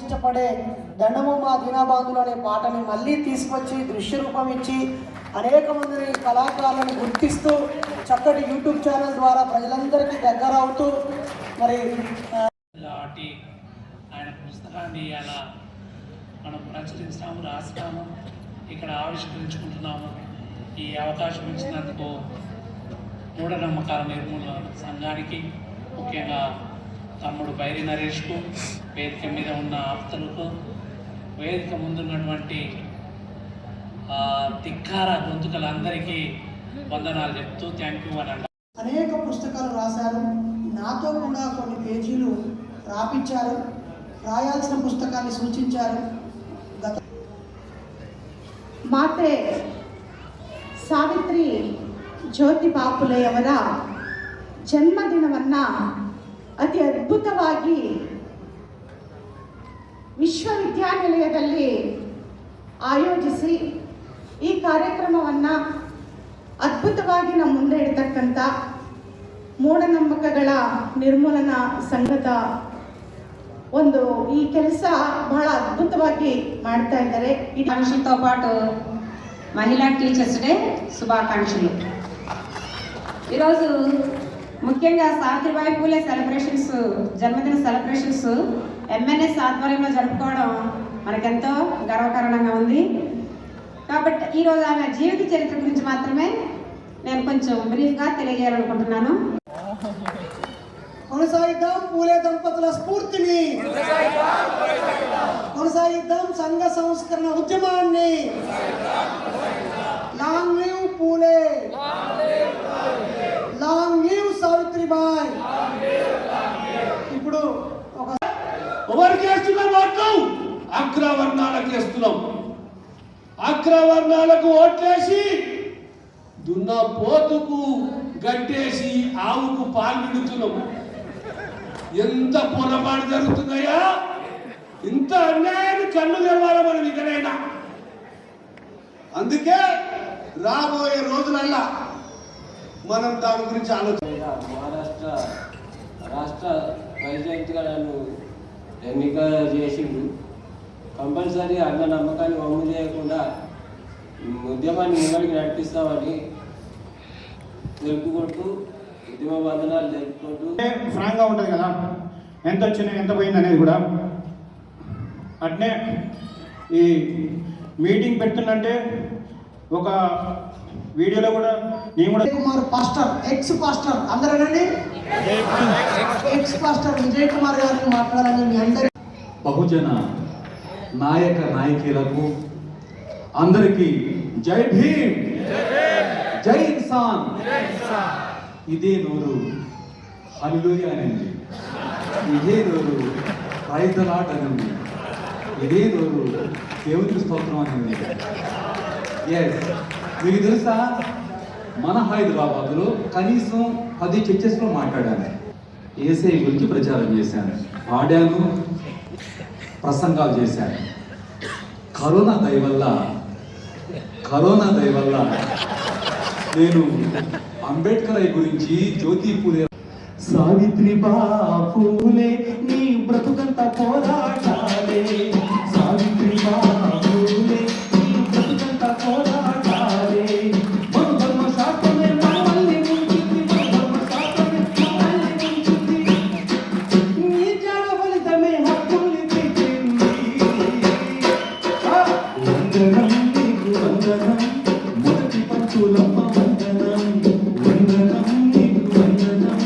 ఇష్టపడే దండము మా దీనాబాంధులు అనే పాటని మళ్ళీ తీసుకొచ్చి దృశ్య రూపం ఇచ్చి అనేక మందిని కళాకారులను గుర్తిస్తూ చక్కటి యూట్యూబ్ ఛానల్ ద్వారా ప్రజలందరికీ దగ్గర అవుతూ మరి ఆయన పుస్తకాన్ని అలా మనం ప్రచురించాము, రాస్తాము, ఇక్కడ ఆవిష్కరించుకుంటున్నాము. ఈ అవకాశం ఇచ్చినందుకు మూఢనమ్మకాల నిర్మూలన సంఘానికి, ముఖ్యంగా తమ్ముడు బైరి నరేష్కు, వేదిక మీద ఉన్న ఆప్తులకు, వేదిక ముందున్నటువంటి ధిక్కార గొంతుకలందరికీ వందనాలు చెప్తూ థ్యాంక్ యూ అని. అనేక పుస్తకాలు రాశారు. నాతో కూడా కొన్ని పేజీలు రాపించారు. రాయాల్సిన పుస్తకాన్ని ಸೂಚಿಸಿದ್ದಾರೆ. ಮಾತೆ ಸಾವಿತ್ರಿ ಜ್ಯೋತಿಬಾ ಫುಲೆಯವರ ಜನ್ಮದಿನವನ್ನು ಅತಿ ಅದ್ಭುತವಾಗಿ ವಿಶ್ವವಿದ್ಯಾನಿಲಯದಲ್ಲಿ ಆಯೋಜಿಸಿ ಈ ಕಾರ್ಯಕ್ರಮವನ್ನು ಅದ್ಭುತವಾಗಿ ನಮ್ಮ ಮುಂದೆ ಇಡತಕ್ಕಂಥ ಮೂಢನಂಬಿಕೆಗಳ ನಿರ್ಮೂಲನಾ ಸಂಘದ ಒಂದು ಈ ಕೆಲಸ ಬಹಳ ಅದ್ಭುತವಾಗಿ ಮಾಡ್ತಾ ಇದ್ದಾರೆ. ಈ ఫంక్షన్తో పాటు మహిళా టీచర్స్ డే శుభాకాంక్షలు. ఈరోజు ముఖ్యంగా సావిత్రిబాయి పూలే సెలబ్రేషన్స్, జన్మదిన సెలబ్రేషన్స్ ఎంఎన్ఎస్ ఆధ్వర్యంలో జరుపుకోవడం మనకెంతో గర్వకారణంగా ఉంది. కాబట్టి ఈరోజు ఆమె జీవిత చరిత్ర గురించి మాత్రమే నేను కొంచెం బ్రీఫ్గా తెలియజేయాలనుకుంటున్నాను. కొనసాగిద్దాం పూలే దంపతుల స్ఫూర్తిని, కొనసాగిద్దాం సంఘ సంస్కరణ ఉద్యమాన్ని. లాంగ్ లివ్ పూలే, లాంగ్ లివ్ సావిత్రిబాయి. ఇప్పుడు ఎవరికి వేస్తున్నాం ఓట్లు? అగ్రవర్ణాలకు వేస్తున్నాం. అగ్రవర్ణాలకు ఓట్లేసి దున్న పోతుకు గట్టేసి ఆవుకు పాలు విడుతున్నాం. ఎంత పొరపాటు జరుగుతున్నాయా? ఇంత అన్యాయాన్ని కళ్ళు తెరవాలి మనం ఇకనైనా. అందుకే రాబోయే రోజులల్లా మనం దాని గురించి మహారాష్ట్ర రాష్ట్ర ప్రెసిడెంట్గా నన్ను ఎన్నిక చేసిండు. కంపల్సరీ అన్న నమ్మకాన్ని వమ్ము చేయకుండా ఉద్యమాన్ని ముంగడికి నడిపిస్తామని తెలుపుకుంటూ ఉద్యమ బంధనాలు తెలుపుకుంటూ ఫ్రాంక్గా ఉంటుంది కదా, ఎంత వచ్చింది ఎంత పోయింది అనేది కూడా. అట్నే ఈ మీటింగ్ పెడుతుందంటే ఒక వీడియోలో కూడా నేను కూడా కుమార్ పాస్టర్, ఎక్స్ పాస్టర్ అందరూ ఎక్స్ పాస్టర్ విజయ్ కుమార్ గారిని మాట్లాడాలని మీ అందరి బహుజన నాయక నాయకులకు అందరికీ జై భీమ్, జై ఇన్సాన్. ఇదే నోరు హల్లెలూయా అనింది, ఇదే నోరు రైతలాట అనింది, ఇదే నోరు దేవునికి స్తోత్రం అనింది. ఎస్, మీకు తెలుసా మన హైదరాబాద్లో కనీసం 10 చర్చెస్లో మాట్లాడాను, ఏసఐ గురించి ప్రచారం చేశాను, పాడాను, ప్రసంగాలు చేశాను. కరోనా దయ వల్ల నేను అంబేద్కర్ గురించి, జ్యోతి పూలే, సావిత్రి బాపులే నీ బ్రతుకంత పోరాటాలే, సావిత్రి బాపులే నీ బ్రతుకంత పోరాటాలే, మను ధర్మ శాస్త్రమే మమ్మల్ని ముంచింది, మను ధర్మ శాస్త్రమే మమ్మల్ని ముంచింది, నీ త్యాగ ఫలితమే హక్కుల్ని తెచ్చింది. వందనం నీకు వందనం, మొదటి పంచులమ్మ వందనం, వందనం నీకు వందనం,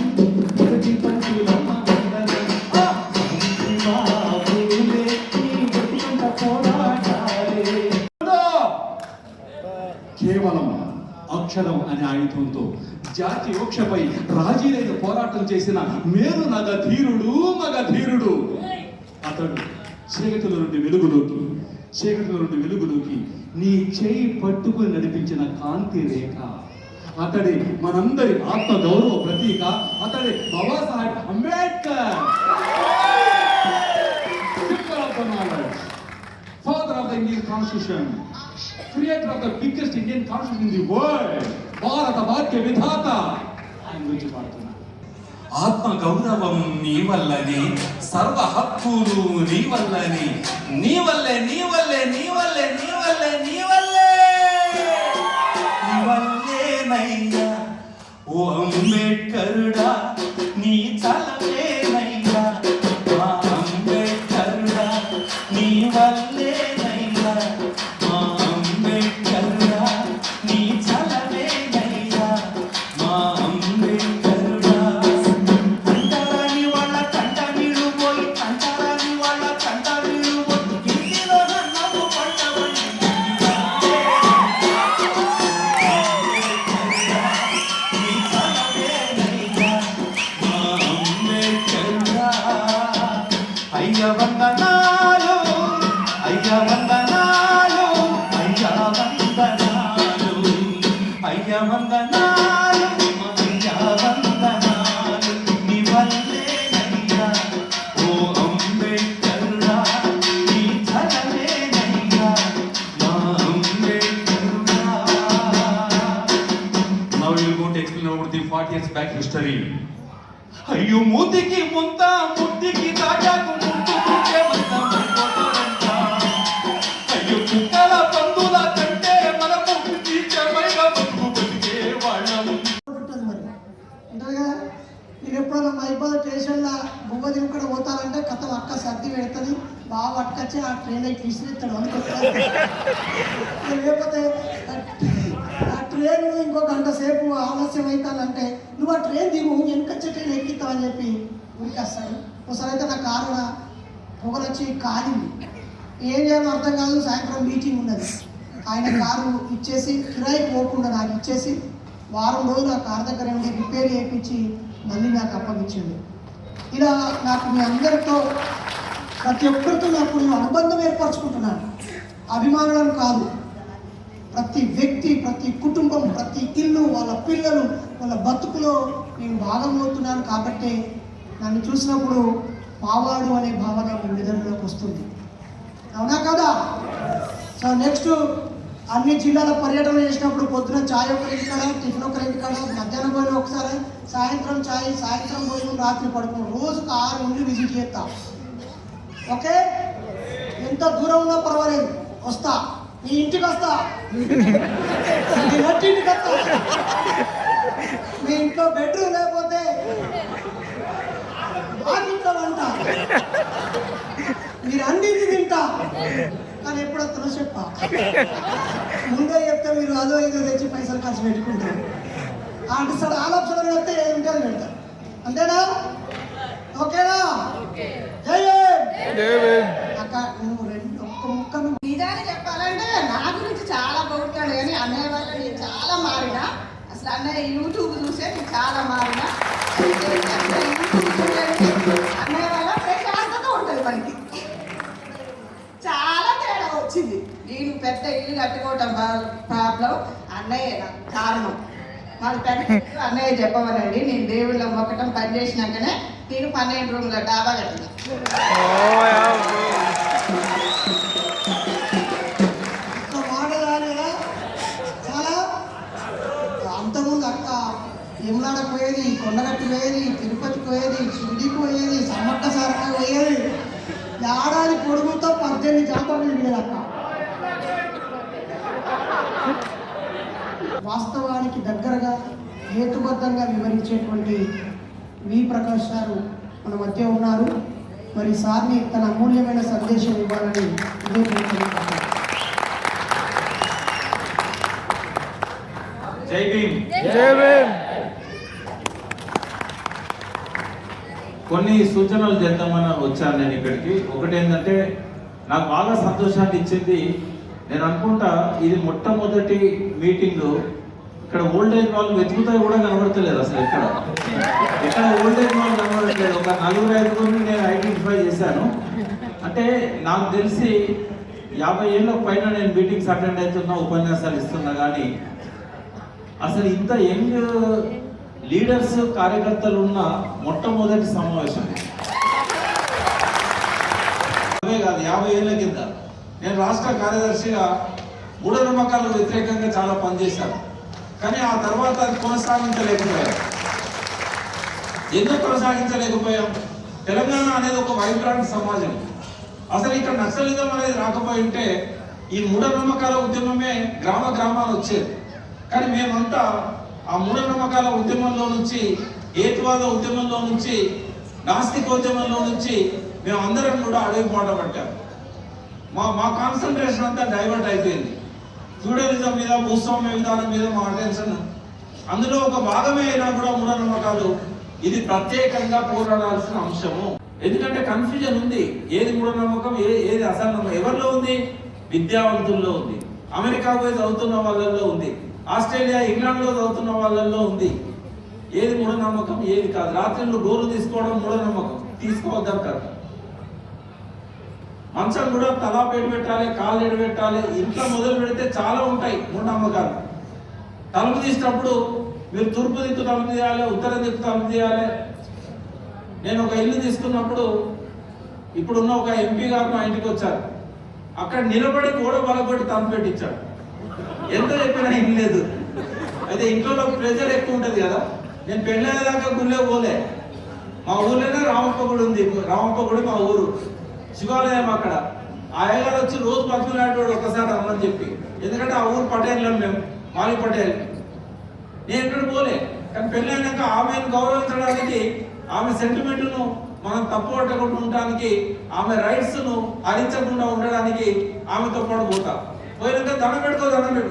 మొదటి పంచులమ్మ వందనం. బాబులే నీ బ్రతుకంత పోరాటాలే. కేవలం అక్షరం అనే ఆయుధంతో జాతి వృక్షపై రాజీలైన పోరాటం చేసిన మేరు మగ ధీరుడు అతడు చీకటిలో నుండి వెలుగులోకి నీ చేయి పట్టుకుని నడిపించిన కాంతి రేఖ. అతడి మనందరి ఆత్మ గౌరవ ప్రతీక. అతడి Babasaheb Ambedkar, father of the Indian Constitution, creator of the biggest Indian Constitution in the world, భారత భాగ్య విధాత. ఆయన గురించి పాడుతున్నా. ఆత్మ గౌరవం నీ వల్లనే, సర్వ హక్కులు నీ వల్లనే, నీ వల్లే నీ వల్లే నీ వల్లే నీ వల్లే నీ వల్లే నీ వల్లేనయ్యా ఓ అంబేద్కరుడా, నీ చలవేనయ్యా మా అంబేద్కరుడా, నీ వల్లేనయ్యా మా అంబేద్కరుడా, నీ చలవేనయ్యా మా అంబేద్కరుడా. అంటారాని వాళ్ళ కంట నీళ్ళు పోయి, అంటారాని వాళ్ళ కంట నీళ్ళు పోయి, ఇంటిలో నవ్వు పట్టబడి అయ్య వందనాలు, అయ్య వందనాలు, అయ్య వందనాలు, అయ్య వందనాలు, అయ్య వందనాలు, నీ వల్లేనయ్యా ఓ అంబేద్కరుడా, నీ చలవేనయ్యా మా అంబేద్కరుడా. Now we will go to explain about the 40 years back history. అయ్యో మూతికి ముంత, ముట్టికి తాజాకు ముట్టుకుంటే మందం అయిపోతారంట. అయ్యో కుక్కల పందుల కంటే మనము నీచమైన బతుకు బతికే వాళ్ళము. అంతేగా నేను ఎప్పుడైనా మైబాద్ స్టేషన్లో బువ్వ తినుక్కడ పోతానంటే కథ అక్క సర్ది పెడుతుంది, బాగా పట్టుకొచ్చి ఆ ట్రైన్ అయితే విసిరిస్తాడు అనుకుంటాను. లేకపోతే ఆ ట్రైన్ ఇంకో గంట సేపు ఆలస్యం అవుతానంటే నువ్వు ఆ ట్రైన్ దిగు, వెనకొచ్చే ట్రైన్ ఎక్కిస్తావని చెప్పి ఉరికేస్తాడు. ఒకసారి అయితే నా కారు పొగలొచ్చి కాలింది, ఏం చేయాలో అర్థం కాదు. సాయంత్రం మీటింగ్ ఉన్నది, ఆయన కారు ఇచ్చేసి కిరాయికి పోకుండా నాకు ఇచ్చేసి వారం రోజులు ఆ కారు దగ్గర ఉండి రిపేర్ చేయించి మళ్ళీ నాకు అప్పగించింది. ఇలా నాకు మీ అందరితో ప్రతి ఒక్కరితో నాకు నేను అనుబంధం ఏర్పరచుకుంటున్నాను, అభిమానులను కాదు. ప్రతి వ్యక్తి, ప్రతి కుటుంబం, ప్రతి ఇల్లు, వాళ్ళ పిల్లలు, వాళ్ళ బతుకులో నేను భాగమవుతున్నాను. కాబట్టి నన్ను చూసినప్పుడు మావాడు అనే భావన మీ మెదడులోకి వస్తుంది, అవునా కదా? సో నెక్స్ట్ అన్ని జిల్లాల పర్యటన చేసినప్పుడు పొద్దున ఛాయ్ ఒకరింటికాడ, టిఫిన్ ఒకరింటికాడ, మధ్యాహ్నం భోజనం ఒకసారి, సాయంత్రం ఛాయ్, సాయంత్రం భోజనం, రాత్రి పడుకుని రోజుకు 6 ఇండ్లు విజిట్ చేస్తా. ఓకే, ఎంత దూరం ఉన్నా పర్వాలేదు, వస్తా, మీ ఇంటికి వస్తా, మీ ఇంటికి వస్తా. మీ ఇంట్లో బెడ్రూమ్ లేకపోతే బాగా వంట, మీరు అన్నింటి తింటా, కానీ ఎప్పుడు వస్తుందో చెప్పా. ముందే చెప్తే మీరు అదో ఇదో తెచ్చి పైసలు ఖర్చు పెట్టుకుంటారు. అంటే సార్ ఆలోచన వస్తే ఏం ఉంటుంది పెడతారు, అంతేనా? ఓకేనా? జై అక్క నువ్వు ఒక్క ముక్క నువ్వు నిజాన్ని చెప్పాలంటే నా గురించి చాలా పొగుడుతాడు కానీ అన్నయ్య వల్ల నేను చాలా మారినా. అసలు అన్నయ్య యూట్యూబ్ చూసే నేను చాలా మారినా. అన్నయ్య వల్ల ప్రశాంతత ఉంటుంది మనకి. చాలా తేడా వచ్చింది. నేను పెద్ద ఇల్లు కట్టుకోవటం ప్రాబ్లం అన్నయ్య కారణం. మాది పెద్ద ఇల్లు అన్నయ్య చెప్పమనండి. నేను దేవుళ్ళ మొక్కటం పని చేసినాకనే నేను 12 రూమ్ల డాబా కట్టిన. చాలా అంతకుముందు అక్క యమునాడకు పోయేది, కొండగట్టు పోయేది, తిరుపతికి పోయేది, షిరిడికి పోయేది, సమ్మక్క సారక్క పోయేది. ఏడాది పొడుగుతో 18 జాతరలు తిరిగేది అక్క. వాస్తవానికి దగ్గరగా హేతుబద్ధంగా వివరించేటువంటి వి ప్రకాష్ గారు మన మధ్య ఉన్నారు. మరి సార్ని తన అమూల్యమైన సందేశం ఇవ్వాలని ఇదే కోరుకుంటున్నాను. జై భీమ్. కొన్ని సూచనలు చేద్దామని వచ్చాను నేను ఇక్కడికి. ఒకటి ఏంటంటే నాకు బాగా సంతోషాన్ని ఇచ్చింది. నేను అనుకుంటా ఇది మొట్టమొదటి మీటింగ్. ఇక్కడ ఓల్డేజ్ వాళ్ళు వెతుకుతా కూడా కనబడతలేదు అసలు. ఎక్కడ ఓల్డేజ్ వాళ్ళు కనబడట్లేదు. ఒక 4-5 నేను ఐడెంటిఫై చేశాను. అంటే నాకు తెలిసి 50 ఏళ్ళ పైన నేను మీటింగ్స్ అటెండ్ అవుతున్నా, ఉపన్యాసాలు ఇస్తున్నా. కానీ అసలు ఇంత యంగ్ లీడర్స్ కార్యకర్తలు ఉన్న మొట్టమొదటి సమావేశం. అదే కాదు, 50 ఏళ్ళ కింద నేను రాష్ట్ర కార్యదర్శిగా మూఢనమ్మకాలకు వ్యతిరేకంగా చాలా పనిచేశాను. కానీ ఆ తర్వాత అది కొనసాగించలేకపోయాం. ఎందుకు కొనసాగించలేకపోయాం? తెలంగాణ అనేది ఒక వైబ్రాంట్ సమాజం. అసలు ఇక్కడ నక్సలిజం అనేది రాకపోయి ఉంటే ఈ మూఢనమ్మకాల ఉద్యమమే గ్రామాలు వచ్చేది. కానీ మేమంతా ఆ మూఢనమ్మకాల ఉద్యమంలో నుంచి, హేతువాద ఉద్యమంలో నుంచి, నాస్తికోద్యమంలో నుంచి మేము అందరం కూడా అడవి పాట పట్టాం. మా కాన్సన్ట్రేషన్ అంతా డైవర్ట్ అయిపోయింది. ఫ్యూడలిజం మీద, భూస్వామ్య విధానం మీద మా అటెన్షన్. అందులో ఒక భాగమే అయినా కూడా మూఢనమ్మకాలు. ఇది ప్రత్యేకంగా పోరాడాల్సిన అంశము. ఎందుకంటే కన్ఫ్యూజన్ ఉంది. ఏది మూఢనమ్మకం, ఏది అసలు ఎవరిలో ఉంది? విద్యావంతుల్లో ఉంది. అమెరికా పోయి చదువుతున్న వాళ్ళల్లో ఉంది. ఆస్ట్రేలియా, ఇంగ్లాండ్లో చదువుతున్న వాళ్ళల్లో ఉంది. ఏది మూఢనమ్మకం, ఏది కాదు. రాత్రిళ్ళు గోరు తీసుకోవడం మూఢనమ్మకం, తీసుకోవద్దాం కదా. మంచం కూడా తలా పెట్టాలి, కాళ్ళు ఎడబెట్టాలి, ఇంట్లో మొదలు పెడితే చాలా ఉంటాయి మూఢనమ్మకాలు. తలుపు తీసినప్పుడు మీరు తూర్పు దిక్కు తలుపు తీయాలి, ఉత్తర దిక్కు తలుపు తీయాలి. నేను ఒక ఇల్లు తీసుకున్నప్పుడు ఇప్పుడున్న ఒక ఎంపీ గారు మా ఇంటికి వచ్చారు. అక్కడ నిలబడి గోడ బలపడి తలుపు పెట్టించాడు. ఎంత చెప్పినా ఇల్లు లేదు. అయితే ఇంట్లో ప్రెజర్ ఎక్కువ ఉంటుంది కదా. నేను పెళ్ళేదాకా గుళ్ళే పోలే. మా ఊర్లోనే రామప్ప గుడి ఉంది. రామప్ప గుడి మా ఊరు, శివాలయం. అక్కడ అయ్యగారు వచ్చి రోజు బతుకులాడేవాడు ఒకసారి రమ్మని చెప్పి. ఎందుకంటే ఆ ఊరు పటేల్, మేము మాలి పటేల్. నేను ఎక్కడ పోలే. కానీ పెళ్ళైనాక ఆమెను గౌరవించడానికి, ఆమె సెంటిమెంట్ను మనం తప్పు పట్టకుండా ఉండడానికి, ఆమె రైట్స్ను హరించకుండా ఉండడానికి ఆమెతో పాటు పోతా. పోయినాక దండం పెట్టుకో.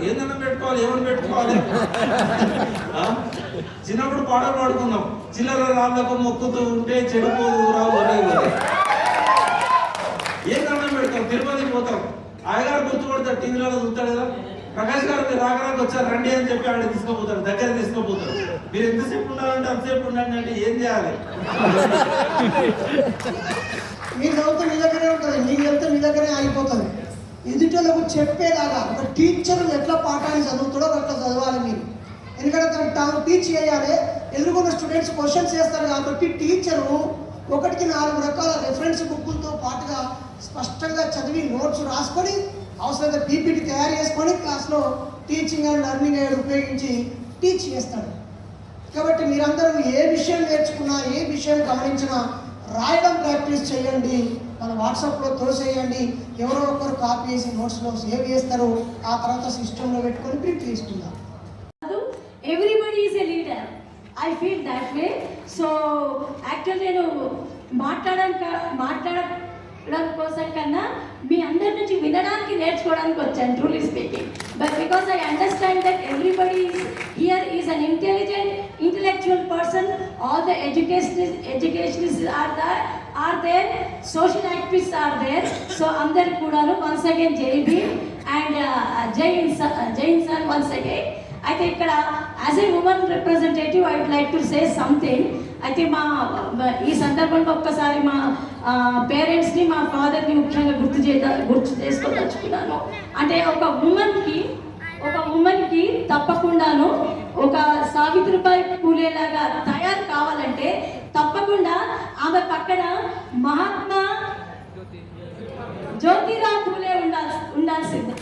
ఏం దండం పెట్టుకోవాలి, ఎవరు పెట్టుకోవాలి? చిన్నప్పుడు పాటలు పాడుకున్నాం. చిల్లర రాళ్ళకు మొక్కుతూ ఉంటే చెడిపోదు రావు. ఏం దండం పెడతాం? తిరుపతికి పోతాం. ఆయగారు గుర్తుపడతాడు, టీవీలలో చూస్తాడు కదా. ప్రకాష్ గారు మీరు రాగరాకు వచ్చారు రండి అని చెప్పి ఆడ తీసుకోపోతారు, దగ్గర తీసుకోపోతారు. మీరు ఎంతసేపు ఉండాలంటే అంతసేపు ఉండండి అంటే ఏం చేయాలి? మీరు చదివితే మీ దగ్గరే ఉంటుంది, మీకు వెళ్తే మీ దగ్గరే ఆగిపోతుంది. ఎదుటోళ్ళకు చెప్పేలాగా ఒక టీచర్ ఎట్లా పాఠాన్ని చదువుతాడో అట్లా చదవాలి మీరు. ఎందుకంటే తాను టీచ్ చేయాలి. ఎదుర్కొన్న స్టూడెంట్స్ క్వశ్చన్స్ చేస్తారు కాబట్టి టీచరు 1-4 రకాల రెఫరెన్స్ బుక్కులతో పాటుగా స్పష్టంగా చదివి నోట్స్ రాసుకొని అవసరంగా పీపీటీ తయారు చేసుకొని క్లాస్లో టీచింగ్ అండ్ లెర్నింగ్ ఎయిడ్ ఉపయోగించి టీచ్ చేస్తాడు. కాబట్టి మీరందరూ ఏ విషయం నేర్చుకున్నా, ఏ విషయం గమనించినా రాయడం ప్రాక్టీస్ చేయండి. మన వాట్సాప్లో తోసేయండి. ఎవరో ఒకరు కాపీ చేసి నోట్స్లో సేవ్ చేస్తారు. ఆ తర్వాత సిస్టంలో పెట్టుకొని ప్రింట్ తీసుకుందాం. Everybody is a leader. I feel that way. So actual నేను మాట్లాడడం కోసం కన్నా మీ అందరి నుంచి వినడానికి, నేర్చుకోవడానికి వచ్చాను, truly speaking. But because I understand that everybody here is an intelligent, intellectual person. All the educationists are there. are there, social activists are there. So అందరికి కూడాను once again జై భీమ్ and జై ఇన్సాన్ once again. అయితే ఇక్కడ as a women representative I would like to say something. అయితే ఈ సందర్భంలో ఒక్కసారి మా పేరెంట్స్ని, మా ఫాదర్ని ముఖ్యంగా గుర్తు చేసుకోదలుచుకున్నాను. అంటే ఒక ఉమెన్కి తప్పకుండాను ఒక సావిత్రిబాయి పూలే లాగా తయారు కావాలంటే తప్పకుండా ఆమె పక్కన మహాత్మా జ్యోతిరావు పూలే ఉండాల్సింది.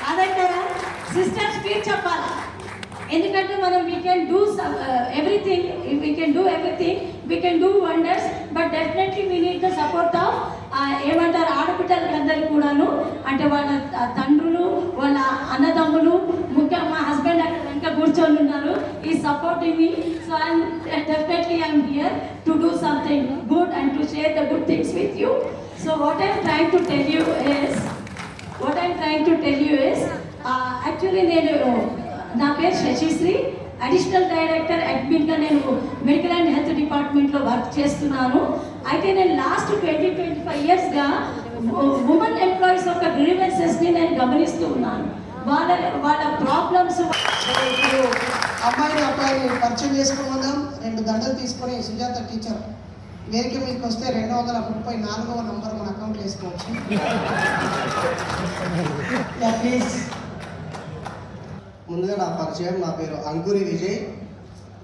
అదంటారా సిస్టర్స్ మీరు చెప్పాలి. ఎందుకంటే మనం we can do everything, we can do wonders, but definitely we need the support of ఏమంటారు ఆడపిల్లలందరికీ కూడాను. అంటే వాళ్ళ తండ్రులు, వాళ్ళ అన్నదమ్ములు, ముఖ్యంగా మా హస్బెండ్ అక్కడ వెనక కూర్చొని ఉన్నారు, ఈ supporting me. So definitely I'm here to do something good and to share the good things with you. So what I'm trying to tell you is actually నేను నా పేరు శశిశ్రీ, అడిషనల్ డైరెక్టర్ అడ్మిన్గా నేను మెడికల్ అండ్ హెల్త్ డిపార్ట్మెంట్లో work చేస్తున్నాను. అయితే నేను last 20-25 ఇయర్స్గా women employees యొక్క గ్రీవెన్సెస్ని నేను గమనిస్తూ ఉన్నాను. వాళ్ళ ప్రాబ్లమ్స్. అమ్మాయిని అబ్బాయిని పరిచయం చేసుకుందాం. 2 దండలు తీసుకొని సుజాత టీచర్ వేదిక మీదకి వస్తే 234వ నంబర్ మన అకౌంట్లో వేసుకోవచ్చు. ప్లీజ్. ముందుగా నా పరిచయం, నా పేరు అంకురి విజయ్,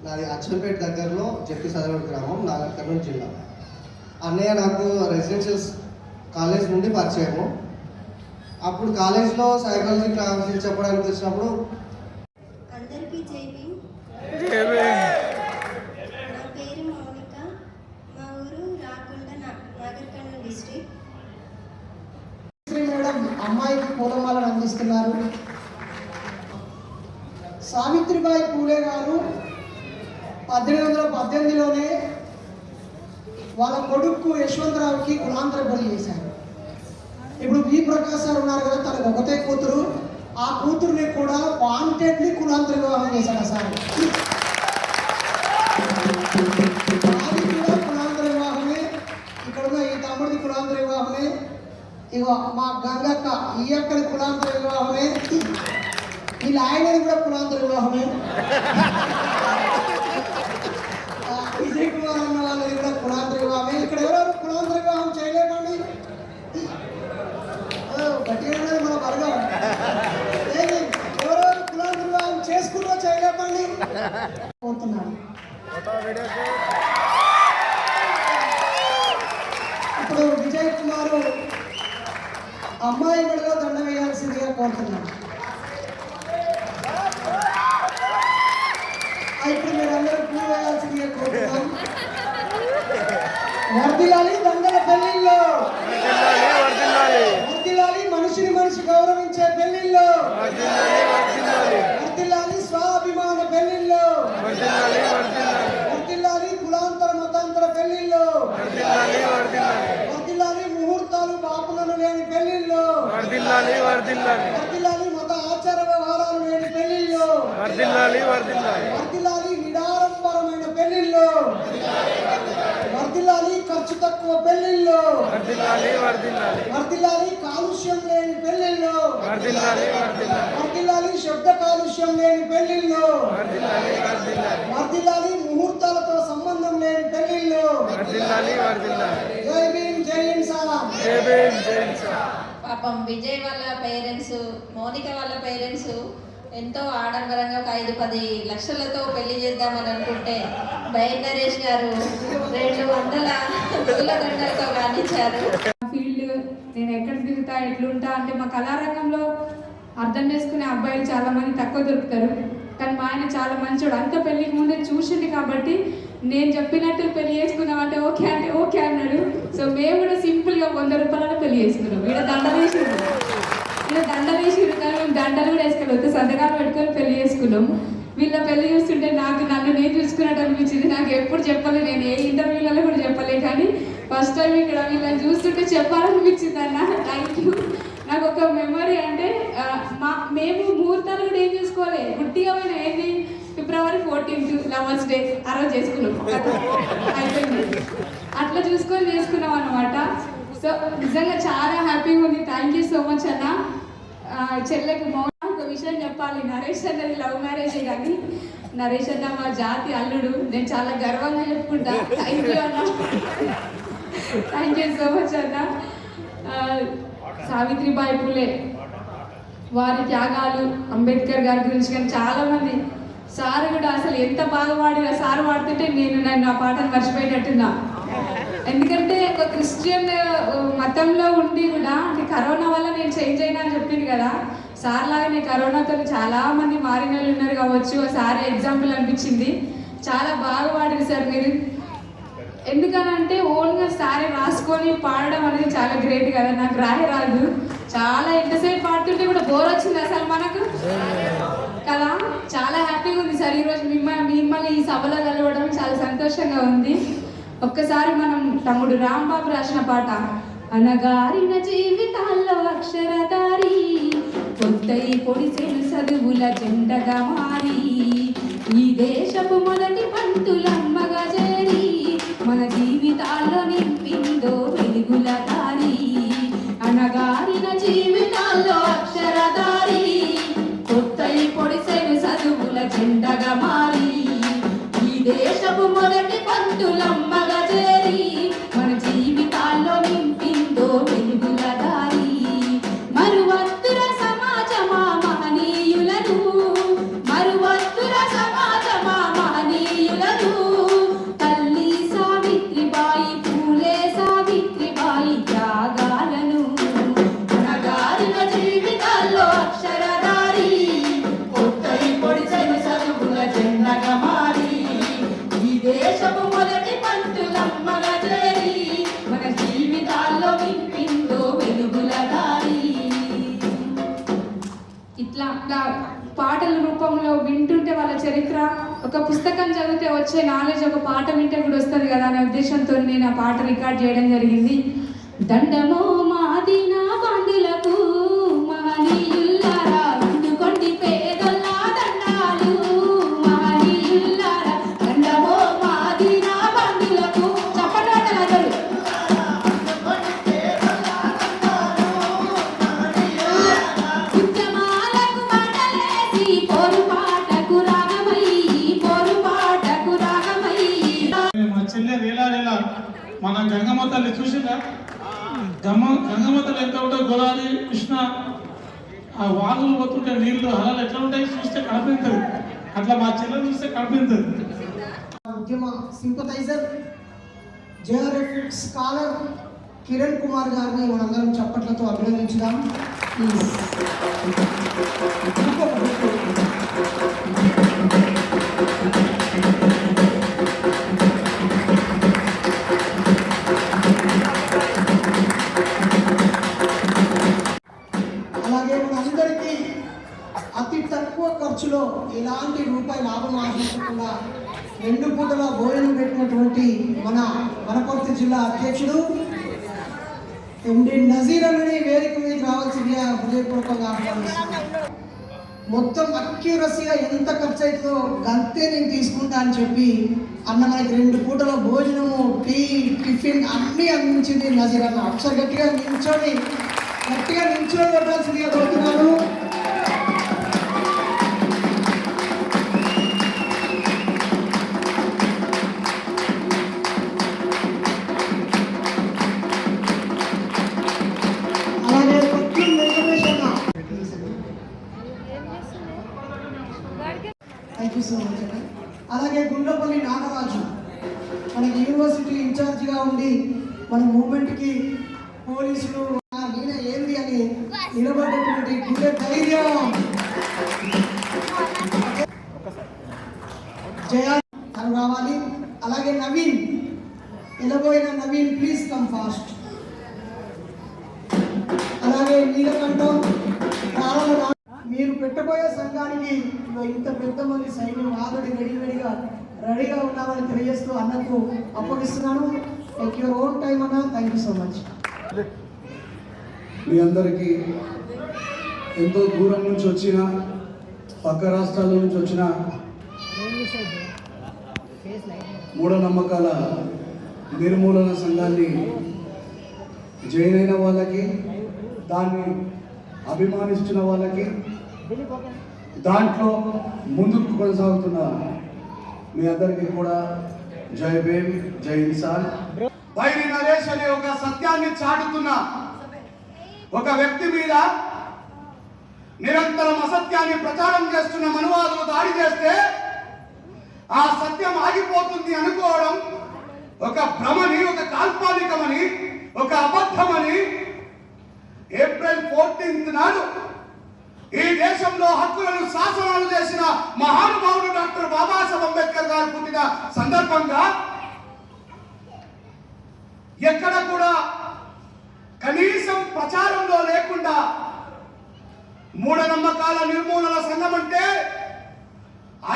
నాది అచ్చంపేట దగ్గరలో జెపి సదరూరు గ్రామం, నాగర్ కర్నూలు జిల్లా. అన్నయ్య నాకు రెసిడెన్షియల్ కాలేజ్ నుండి పరిచయము. అప్పుడు కాలేజ్లో సైకాలజీ క్లాసులు చెప్పడానికి వచ్చినప్పుడు అందరికీ జై భీమ్. నా పేరు మౌనిక, మా ఊరు రాకొండ, నాగర్ కర్నూలు డిస్ట్రిక్ట్. మేడం అమ్మాయికి పూలమాలను అందిస్తున్నారు. సావిత్రిబాయి పూలే గారు 1818లోనే వాళ్ళ కొడుకు యశ్వంతరావుకి కులాంతర బలి చేశారు. ఇప్పుడు వి ప్రకాష్ సార్ ఉన్నారు కదా, తనకు ఒకటే కూతురు. ఆ కూతురుని కూడా వాంటెడ్లీ కులాంతర వివాహం చేశాడు సార్. అది కూడా కులాంతర వివాహమే. ఇక్కడ ఉన్న ఈ తమ్ముడిది కులాంతర వివాహమే. ఇగో మా గంగక్క, ఈ అక్కడి కులాంతర వివాహమే. వీళ్ళ ఆయనది కూడా కులాంతర వివాహమే. విజయ్ కుమార్ అన్న వాళ్ళది కూడా కులాంతర వివాహమే. ఇక్కడ ఎవరెవరు కులాంతర వివాహం చేయలేమండి? గట్టిగా మన వర్గం ఏది, ఎవరెవరు కులాంతర వివాహం చేసుకుంటూ చేయలేమండి పోతున్నాను. ఇప్పుడు విజయ్ కుమార్ అమ్మాయి మెడలో దండ వేయాల్సిందిగా కోరుతున్నాను. ఇప్పుడు మీరందరూ పూలు వేయాల్సిందిగా కోరుతున్నాం. వర్ధిల్లాలి దండల పెళ్లిల్లో, వర్ధిల్లాలి మనిషిని మనిషి గౌరవించే పెళ్లిల్లో, వర్ధిల్లాలి స్వాభిమాన పెళ్లిల్లో, వర్ధిల్లాలి కులాంతర మతాంతర పెళ్లిల్లో, వర్ధిల్లాలి ముహూర్తాలు బాపులను లేని పెళ్లిల్లో, వర్ధిల్లాలి మత ఆచార వ్యవహారాలు లేని పెళ్లిల్లో, వర్ధిల్లాలి నిడారంబరమైన పెళ్లిల్లో, వర్ధిల్లాలి ఖర్చు తక్కువ పెళ్లిల్లో, వర్ధిల్లాలి కాలుష్యం లేని పెళ్లిల్లో, వర్ధిల్లాలి శబ్ద కాలుష్యం లేని పెళ్లిల్లో, వర్ధిల్లాలి ముహూర్తాలతో సంబంధం లేని పెళ్లిల్లో. జై భీమ్, జై ఇన్సాన్. పాపం విజయ్ వాళ్ళ పేరెంట్స్, మౌనిక వాళ్ళ పేరెంట్స్ ఎంతో ఆడంబరంగా ఒక 5-10 లక్షలతో పెళ్లి చేద్దామని అనుకుంటే బైర్ నరేష్ గారు 200 పూల దండలతో కానిచ్చారు. ఫీల్డ్ నేను ఎక్కడ తిరుగుతా ఎట్లుంటా అంటే మా కళారంగంలో అర్థం చేసుకునే అబ్బాయిలు చాలా మంది తక్కువ దొరుకుతారు. కానీ మా ఆయన చాలా మంచోడు. అంత పెళ్ళికి ముందే చూసింది కాబట్టి నేను చెప్పినట్టు పెళ్లి చేసుకున్నాం అంటే ఓకే అన్నాడు. సో మేము కూడా సింపుల్గా 100 రూపాయలను పెళ్లి చేసుకున్నాం. ఇక్కడ దండలు వేసిరు కానీ మేము దండలు కూడా వేసుకోలేదు, సంతకాలు పెట్టుకొని పెళ్లి చేసుకున్నాం. వీళ్ళ పెళ్లి చూస్తుంటే నన్ను నేను చూసుకున్నట్టు అనిపించింది. నాకు ఎప్పుడు చెప్పలేదు, నేను ఏ ఇంటర్వ్యూలలో కూడా చెప్పలేదు, కానీ ఫస్ట్ టైం ఇక్కడ వీళ్ళని చూస్తుంటే చెప్పాలనిపించింది అన్న. Thank you. నాకు ఒక మెమరీ అంటే మేము ముహూర్తాలు కూడా ఏం చేసుకోవాలి, గుట్టిగా పోయినా ఏంటి February 14th లవర్స్ డే ఆ రోజు చేసుకున్నాం, అయిపోయింది. అట్లా చూసుకొని చేసుకున్నాం అనమాట. సో నిజంగా చాలా హ్యాపీగా ఉంది. థ్యాంక్ యూ సో మచ్ అన్న. చెల్లెకి ఒక విషయం చెప్పాలి, నరేష్ అన్నది లవ్ మ్యారేజే కానీ నరేష్ అన్న మా జాతి అల్లుడు. నేను చాలా గర్వంగా చెప్పుకుంటా. థ్యాంక్ యూ అన్న, థ్యాంక్ యూ సో మచ్ అన్న. సావిత్రిబాయి పూలే వారి త్యాగాలు, అంబేద్కర్ గారి గురించి కానీ చాలామంది, సార్ కూడా అసలు ఎంత బాగా పాడినా సార్ పాడుతుంటే నేను ఆ పాటను మర్చిపోయేటట్టున్నా. ఎందుకంటే ఒక క్రిస్టియన్ మతంలో ఉండి కూడా అంటే కరోనా వల్ల నేను చేంజ్ అయినా అని చెప్పింది కదా, సార్ లాగా నేను కరోనాతో చాలా మంది మారిన వాళ్ళు ఉన్నారు కావచ్చు. సార్ ఎగ్జాంపుల్ అనిపించింది. చాలా బాగా పాడారు సార్ మీరు. ఎందుకనంటే ఓన్గా సారే రాసుకొని పాడడం అనేది చాలా గ్రేట్ కదా. నాకు రాదు. చాలా ఎంతసేపు పాడుతుంటే కూడా బోర్ వచ్చింది అసలు మనకు కదా. చాలా హ్యాపీగా ఉంది సార్ ఈరోజు మిమ్మల్ని ఈ సభలో కలవడం చాలా సంతోషంగా ఉంది. ఒక్కసారి మనం తమ్ముడు రాంబాబు రాసిన పాట, అనగారిన జీవితాల్లో అక్షరధారి కొత్తై పొడిచెను చదువుల జెండగా మారి ఈ దేశపు మొదటి పంతులమ్మగా చేరి మన జీవితాల్లో నింపిందో వెలుగుల దారి. అనగారిన జీవితాల్లో అక్షరధారి కొత్తై పొడిచెను చదువుల జెండగా మారి ఈ దేశపు మొదటి పంతులమ్మగా చేరి మన జీవితాల్లో నింపిందో వెలుగుల దారి. మరువత్తుర సమాజమా మహనీయులను, మరువత్తుర సమాజమా మహనీయులను, తల్లి సావిత్రిబాయి పూలే సావిత్రిబాయి త్యాగాలను. అనగారిన జీవితాల్లో అక్షరధారి కొత్తై పొడిచెను చదువుల జెండగా మారి ఈ దేశపు మొదటి పంతులమ్మగా చేరి మన జీవితాల్లో నింపిందో వెలుగుల దారి. ఇట్లా పాటల రూపంలో వింటుంటే వాళ్ళ చరిత్ర, ఒక పుస్తకం చదివితే వచ్చే నాలెడ్జ్ ఒక పాట వింటే కూడా వస్తుంది కదా అనే ఉద్దేశంతో నేను ఆ పాట రికార్డ్ చేయడం జరిగింది. దండమో మాదిన బంధులకు మహనీయుల్లారా అందుకొండి పేదొల్ల దండాలు మహనీయుల్లారా. దండమో మాదిన బంధులకు చెప్పండి ఉద్యమాలకు మండలేసి పోరుపాటకు రాగమై పోరుపాటకు రాగమై. మా చెల్లె రేలా మన గంగమ్మ తల్లి చూసిందా? గంగమ్మ తల్లి ఎంత ఉంటావు, గోదావరి కృష్ణ ఆ వాగులు పోతుంటే నీళ్లు హలాలు ఎట్లా ఉంటాయి చూస్తే కనిపించదు. అట్లా మా చెల్లెలు చూస్తే కనిపించదు. ఉద్యమ sympathiser, JRF scholar Kiran Kumar గారిని మనందరం చప్పట్లతో అభినందించుదాం ప్లీజ్. అలాగే మనందరికీ అతి తక్కువ ఖర్చులో ఎలాంటి రూపాయి లాభం ఆశించకుండా 2 పూటల భోజనం పెట్టినటువంటి మన వనపర్తి జిల్లా అధ్యక్షుడు ఎండి నజీర్ అన్నని వేదిక మీద రావాల్సిందిగా హృదయపూర్వకంగా ఆహ్వానిస్తున్నాను. మొత్తం అక్యూరసీగా ఎంత ఖర్చు అవుతుందో గంతే నేను తీసుకుంటా అని చెప్పి అన్న మనకి 2 పూటల భోజనము, టీ, టిఫిన్ అన్నీ అందించింది నజీర్ అన్న. ఒకసారి గట్టిగా నిల్చొని కొట్టాల్సిందిగా కోరుతున్నాను. అలాగే థ్యాంక్ యూ సో మచ్ అన్న. అలాగే గుండ్లపల్లి నాగరాజు మనకి యూనివర్సిటీ ఇన్ఛార్జిగా ఉండి మన మూమెంట్కి పోలీసులు నేనే ఏంది అని నిలబడ్డటువంటి గుండె ధైర్యం జయా తను రావాలి. అలాగే Naveen, Nilaboina Naveen please come fast. అలాగే నీలకంఠం, మీరు పెట్టబోయే సంఘానికి ఇంత పెద్ద మంది సైన్యం ఆల్రెడీ రెడీగా ఉన్నామని తెలియజేస్తూ అన్నకు అప్పగిస్తున్నాను. టేక్ యువర్ ఓన్ టైం అన్న. Thank you so much. మీ అందరికీ ఎంతో దూరం నుంచి వచ్చిన, పక్క రాష్ట్రాల నుంచి వచ్చిన మూఢనమ్మకాల నిర్మూలన సంఘాన్ని జాయిన్ అయిన వాళ్ళకి, దాన్ని అభిమానిస్తున్న వాళ్ళకి, దాంట్లో ముందుకు కొనసాగుతున్న మీ అందరికీ కూడా జై భీమ్, జై ఇన్సాన్. బైరి నరేష్ అనే ఒక సత్యాన్ని చాటుతున్న ఒక వ్యక్తి మీద నిరంతరం అసత్యాన్ని ప్రచారం చేస్తున్న మనువాదులు దాడి చేస్తే ఆ సత్యం ఆగిపోతుంది అనుకోవడం ఒక భ్రమని, ఒక కాల్పనికమని, ఒక అబద్ధమని ఏప్రిల్ 14th నాడు ఈ దేశంలో హక్కులను శాసనాలు చేసిన మహానుభావుడు డాక్టర్ బాబాసాహెబ్ అంబేద్కర్ గారు పుట్టిన సందర్భంగా ఎక్కడ కూడా కనీసం ప్రచారంలో లేకుండా మూఢనమ్మకాల నిర్మూలన సంఘం అంటే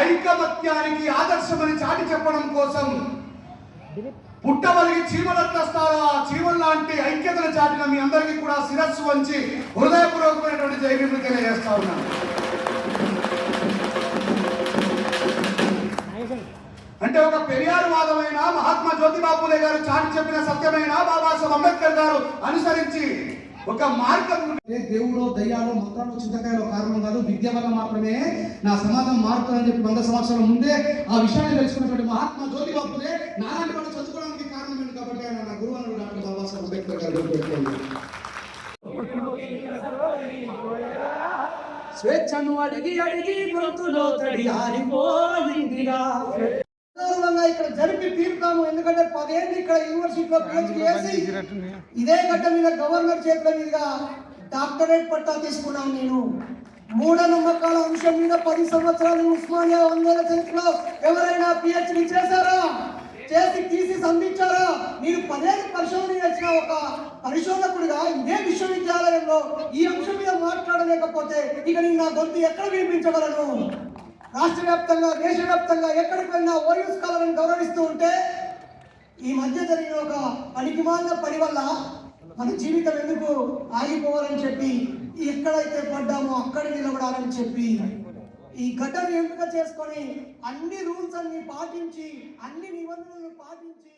ఐకమత్యానికి ఆదర్శమని చాటి చెప్పడం కోసం పుట్టబలికి చీమలట్లస్తారో ఆ చీమల లాంటి ఐక్యతను చాటిన మీ అందరికీ కూడా శిరస్సు వంచి హృదయపూర్వకమైనటువంటి జై భీమ్ తెలియజేస్తా ఉన్నాను. అంటే ఒక పెరియార్ వాదమైన మహాత్మా జ్యోతిబా పూలే గారు చాటి చెప్పిన సత్యమైన బాబాసాహెబ్ అంబేద్కర్ గారు అనుసరించి ఒక మార్గం. దేవుడు దయ్యాలు మంత్రాలు చింతకాయలు కారణం కాదు, విద్య వల్ల మాత్రమే నా సమాజం మారుతుందని చెప్పి 100 సంవత్సరాల ముందే ఆ విషయాన్ని తెలుసుకున్నటువంటి మహాత్మా జ్యోతిబా పూలే నారాయణ వాళ్ళు చదువుకోవడానికి కారణమైంది కాబట్టి ఆయన నా గురువు అన్నాడు డాక్టర్ బాబాసాహెబ్ అంబేద్కర్ గారు. స్వేచ్ఛను అడిగి అడిగి గొంతులో తడి ఆరిపోయిందిరా. ఇక్కడ జరిపి తీరుతాము. ఎందుకంటే 10 ఏళ్ళు ఇక్కడ యూనివర్సిటీలో PhD చేసి ఇదే గడ్డ మీద గవర్నర్ చేతుల మీదుగా డాక్టరేట్ పట్టా తీసుకున్నాను. నేను మూఢనమ్మకాల అంశం మీద 10 సంవత్సరాలు ఉస్మానియా 100 చరిత్రలో ఎవరైనా PhD చేశారా? చేసి తీసి అందించారా? మీరు 10 ఏళ్ళు పరిశోధన చేసిన ఒక పరిశోధకుడిగా ఇదే విశ్వవిద్యాలయంలో ఈ అంశం మీద మాట్లాడలేకపోతే ఇక నేను నా గొంతు ఎక్కడ వినిపించగలను? రాష్ట్ర వ్యాప్తంగా, దేశవ్యాప్తంగా ఎక్కడికి వెళ్ళినా ఓయూ స్కాలర్ని గౌరవిస్తూ ఉంటే ఈ మధ్య జరిగిన ఒక పనికిమాలిన పని వల్ల మన జీవితం ఎందుకు ఆగిపోవాలని చెప్పి ఎక్కడైతే పడ్డామో అక్కడ నిలబడాలని చెప్పి ఈ గడ్డను ఎంపిక చేసుకొని అన్ని రూల్స్ అన్ని పాటించి, అన్ని నిబంధనలను పాటించి